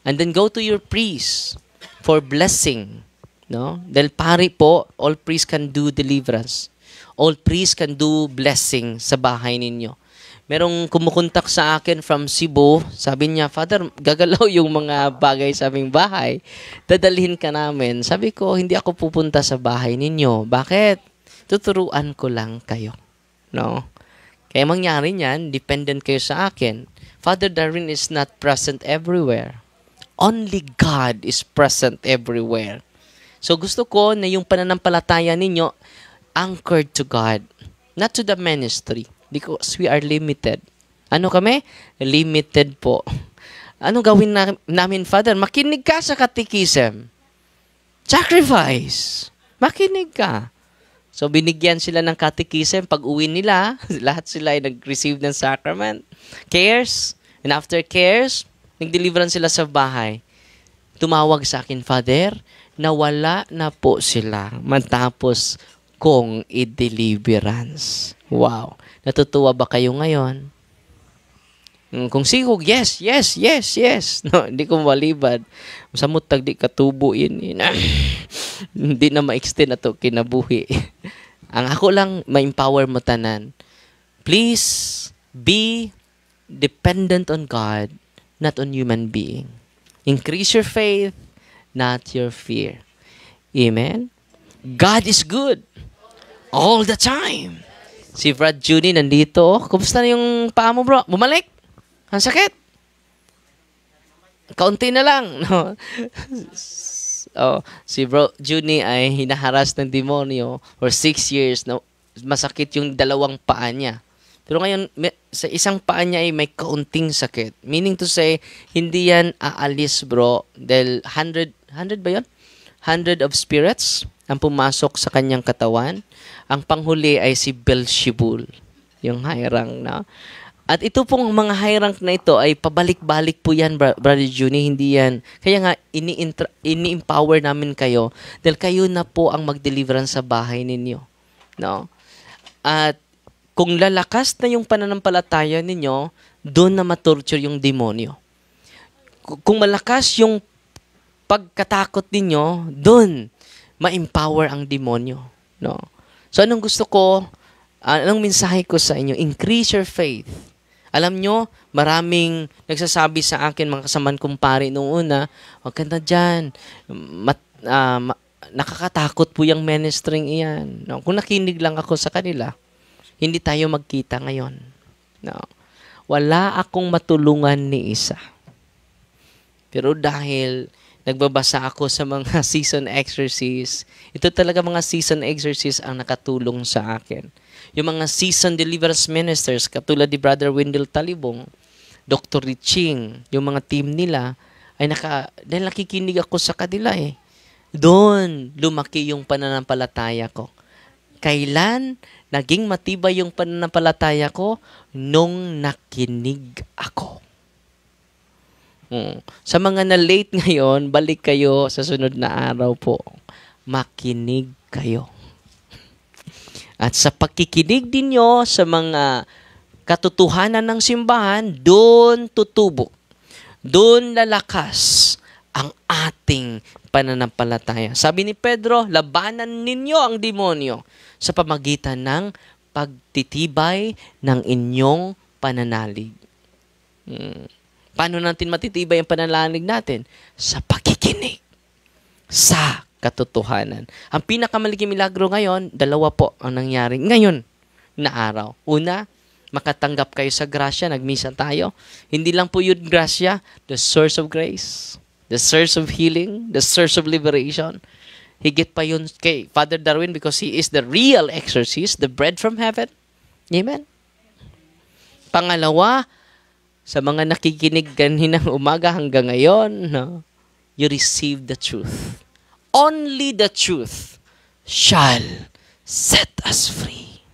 And then go to your priest for blessing. No? Dahil pari po, all priests can do deliverance. All priests can do blessing sa bahay ninyo. Merong kumukontak sa akin from Cebu. Sabi niya, Father, gagalaw yung mga bagay sa aming bahay. Dadalhin ka namin. Sabi ko, hindi ako pupunta sa bahay ninyo. Bakit? Tuturuan ko lang kayo. No? Kaya mangyari niyan, dependent kayo sa akin. Father Darwin is not present everywhere. Only God is present everywhere. So gusto ko na yung pananampalataya ninyo anchored to God, not to the ministry. Because we are limited. Ano kami? Limited po. Ano gawin namin, Father? Makinig ka sa catechism. Sacrifice. Makinig ka. So, binigyan sila ng catechism. Pag uwi nila, lahat sila ay nag-receive ng sacrament. Cares. And after cares, nag-deliverance sila sa bahay. Tumawag sa akin, Father, nawala na po sila matapos kong i-deliverance. Wow. Natutuwa ba kayo ngayon? Kung sigog, yes. No, hindi ko malibad. Samot tag di katubo yun. Hindi na ma-extend na to kinabuhi. Ang ako lang, ma-empower mo tanan. Please be dependent on God, not on human being. Increase your faith, not your fear. Amen? God is good all the time. Si Brad Junie nandito. Kumusta na yung paa mo, bro? Bumalik? Ang sakit. Kaunti na lang. No? Si Bro Junie ay hinaharas ng demonyo for 6 years. No? Masakit yung dalawang paa niya. Pero ngayon, sa isang paa niya ay may kaunting sakit. Meaning to say, hindi yan aalis, bro. Dahil 100 ba yun? 100 of spirits ang pumasok sa kanyang katawan. Ang panghuli ay si Beelzebul, yung high rank na. At ito pong mga high rank na ito ay pabalik-balik po yan, Brother Junie, hindi yan. Kaya nga, ini-empower namin kayo dahil kayo na po ang mag-deliverance sa bahay ninyo. No? At kung lalakas na yung pananampalataya ninyo, doon na matorture yung demonyo. Kung malakas yung pagkatakot ninyo, doon ma-empower ang demonyo. No? So anong gusto ko, anong mensahe ko sa inyo? Increase your faith. Alam nyo, maraming nagsasabi sa akin, mga kasaman kumpare noong una, huwag ka na dyan. Nakakatakot po yung ministering iyan. No? Kung nakinig lang ako sa kanila, hindi tayo magkita ngayon. No? Wala akong matulungan ni isa. Pero dahil nagbabasa ako sa mga season exercise, ito talaga mga season exercise ang nakatulong sa akin. Yung mga season deliverance ministers, katulad ni Brother Wendell Talibong, Dr. Riching, yung mga team nila, ay dahil nakikinig ako sa kanila eh. Doon, lumaki yung pananampalataya ko. Kailan naging matibay yung pananampalataya ko? Nung nakinig ako. Sa mga na-late ngayon, balik kayo sa sunod na araw po. Makinig kayo. At sa pakikinig ninyo sa mga katotohanan ng simbahan, doon tutubo. Doon lalakas ang ating pananampalataya. Sabi ni Pedro, labanan ninyo ang demonyo sa pamagitan ng pagtitibay ng inyong pananalig. Paano natin matitibay ang pananalig natin? Sa pakikinig. Sa katotohanan. Ang pinakamalaking milagro ngayon, 2 po ang nangyari ngayon na araw. Una, makatanggap kayo sa grasya, nagmisa tayo. Hindi lang po yun grasya, the source of grace, the source of healing, the source of liberation. Higit pa yun kay Father Darwin because he is the real exorcist, the bread from heaven. Amen? Pangalawa, sa mga nakikinig kaninang umaga hanggang ngayon, no, you receive the truth. Only the truth shall set us free.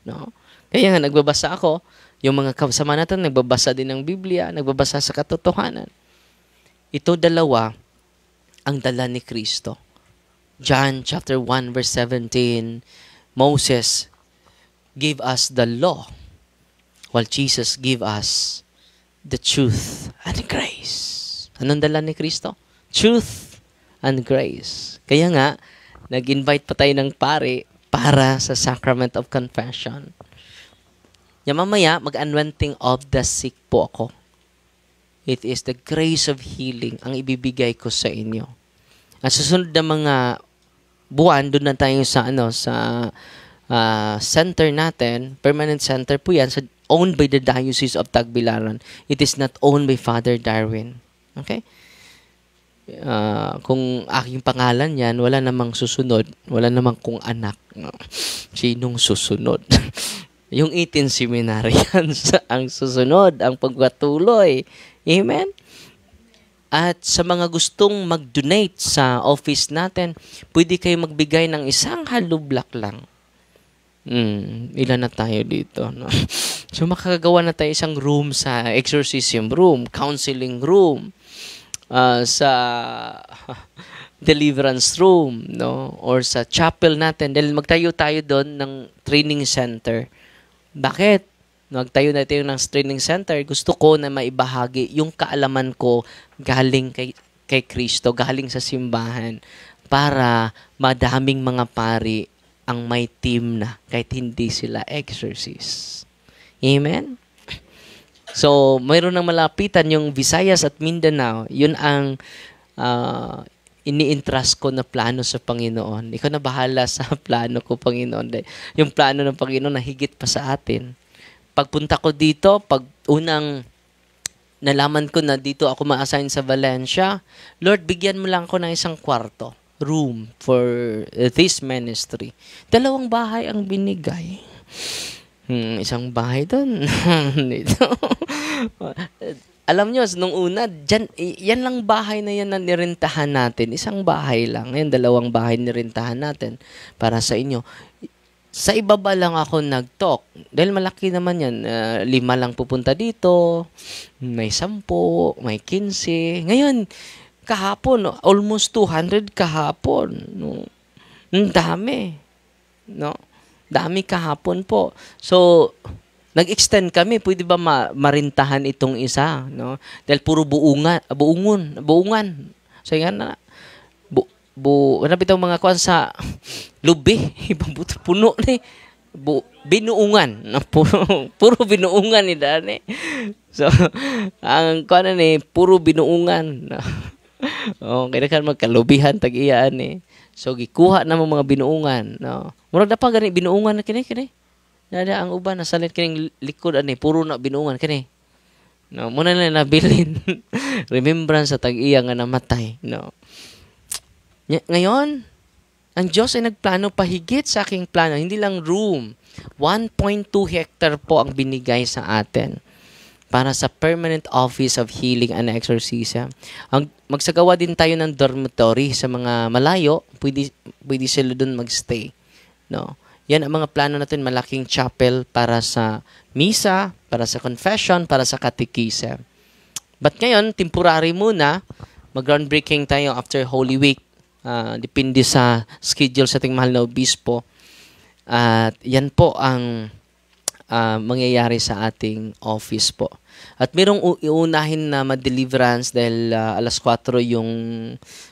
No? Kaya nga, nagbabasa ako, yung mga kasama natin, nagbabasa din ng Biblia, nagbabasa sa katotohanan. Ito dalawa, ang dala ni Kristo. John chapter 1 verse 17, Moses gave us the law, while Jesus gave us the truth and grace. Anong dala ni Kristo? Truth and grace. Kaya nga, nag-invite pa tayo ng pare para sa sacrament of confession. Yung mamaya, mag-anointing of the sick po ako. It is the grace of healing ang ibibigay ko sa inyo. At susunod na mga buwan, doon na tayo sa center natin, permanent center po yan, owned by the Diocese of Tagbilaran. It is not owned by Father Darwin. Okay? Kung aking pangalan yan, wala namang susunod. Wala namang kung anak. Sinong susunod? Yung 18 seminary yan ang susunod, ang pagpatuloy. Amen? At sa mga gustong mag-donate sa office natin, pwede kayo magbigay ng isang hollow block lang. Ilan na tayo dito, no? So, makakagawa na tayo isang room sa exorcism room, counseling room, sa deliverance room, no? Or sa chapel natin. Dahil magtayo tayo doon ng training center. Bakit? Magtayo na tayo ng training center. Gusto ko na maibahagi yung kaalaman ko galing kay Kristo, galing sa simbahan, para madaming mga pari ang may team na kahit hindi sila exorcist. Amen? So, mayroon ng malapitan yung Visayas at Mindanao. Yun ang ini-entrust ko na plano sa Panginoon. Ikaw na bahala sa plano ko, Panginoon. Yung plano ng Panginoon na higit pa sa atin. Pagpunta ko dito, pag unang nalaman ko na dito ako ma-assign sa Valencia, Lord, bigyan mo lang ako ng isang kwarto, room for this ministry. 2 bahay ang binigay. Isang bahay doon. Dito. Alam nyo, nung una, yan lang bahay na yan na nirentahan natin. Isang bahay lang. Ngayon, 2 bahay nirentahan natin para sa inyo. Sa ibaba lang ako nag-talk. Dahil malaki naman yan. 5 lang pupunta dito. May 10, may 15. Ngayon, kahapon, almost 200 kahapon. No? Ang dami. No? Dami kahapon po. So, nag-extend kami. Pwede ba marintahan itong isa? No? Dahil puro buungan. So, yan na. Hanap itong mga kuwan sa lubi. Puno ni. Binuungan. Puro binuungan ni Dani. So, ang kuwan ni, puro binuungan. Kailangan magkalubihan tag-iyaan eh. So, gikuha na mga binuungan. No? Murag na pa gani, binuungan na kini. Nada ang uban, nasalit kining likod, puro na binuungan kini. No? Muna na nabilin. Remembrance sa tag-iya nga namatay. No? Ngayon, ang Diyos ay nagplano pahigit sa aking plano. Hindi lang room. 1.2 hectare po ang binigay sa atin para sa Permanent Office of Healing and Exorcism. Magsagawa din tayo ng dormitory sa mga malayo. Pwede sila doon magstay. No? Yan ang mga plano natin. Malaking chapel para sa misa, para sa confession, para sa catechism. But ngayon, temporary muna. Mag-groundbreaking tayo after Holy Week. Depende sa schedule sa ating mahal na obispo. At yan po ang mangyayari sa ating office po. At merong iunahin na ma-deliverance dahil 4:00 yung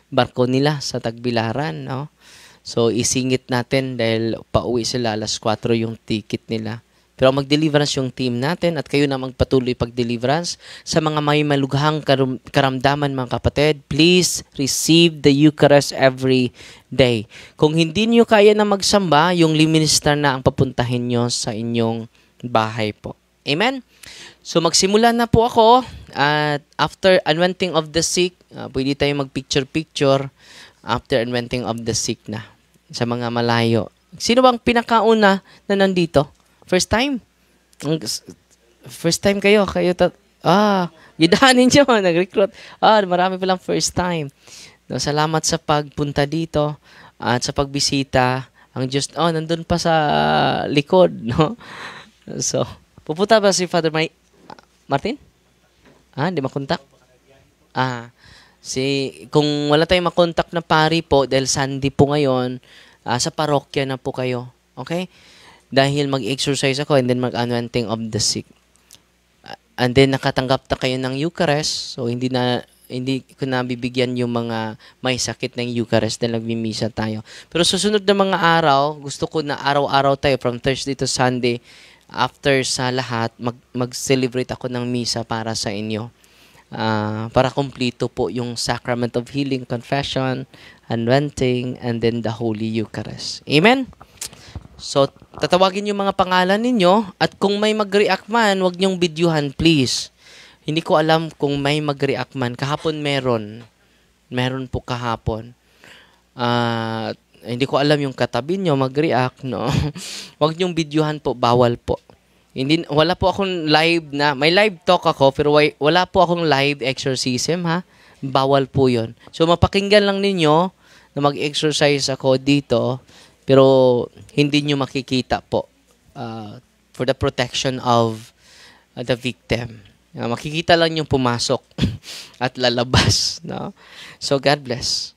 barko nila sa Tagbilaran. No? So, isingit natin dahil pauwi sila 4:00 yung ticket nila. Pero mag-deliverance yung team natin at kayo na magpatuloy pag-deliverance. Sa mga may malughang karamdaman, mga kapatid, please receive the Eucharist every day. Kung hindi niyo kaya na magsamba, yung minister na ang papuntahin nyo sa inyong bahay po. Amen? So magsimula na po ako at after anointing of the sick, pwede tayo mag-picture-picture after anointing of the sick na sa mga malayo. Sino bang pinakauna na nandito? First time? First time kayo gidahanin nyo, nag-recruit. Marami palang first time. No, salamat sa pagpunta dito at sa pagbisita. Ang Diyos, nandun pa sa likod, no? So, pupunta ba si Father Martin? Hindi makontak? Kung wala tayong makontak na pari po, dahil Sunday po ngayon, sa parokya na po kayo. Okay? Dahil mag-exercise ako and then mag-anointing of the sick. And then nakatanggap na kayo ng Eucharist. So hindi ko na bibigyan yung mga may sakit ng Eucharist dahil nagmimisa tayo. Pero susunod na mga araw, gusto ko na araw-araw tayo from Thursday to Sunday. After sa lahat, mag-celebrate ako ng misa para sa inyo. Para kumplito po yung Sacrament of Healing, Confession, Anointing, and then the Holy Eucharist. Amen? So, tatawagin yung mga pangalan ninyo at kung may mag-react man, huwag niyong videohan, please. Hindi ko alam kung may mag-react man. Kahapon meron. Meron po kahapon. Hindi ko alam yung katabi nyo mag-react, no? Huwag niyong videohan po, bawal po. Wala po akong live na, may live talk ako, pero wala po akong live exorcism, ha? Bawal po yon. So, mapakinggan lang ninyo na mag-exercise ako dito. Pero hindi nyo makikita po for the protection of the victim. Makikita lang yung pumasok at lalabas. No? So God bless.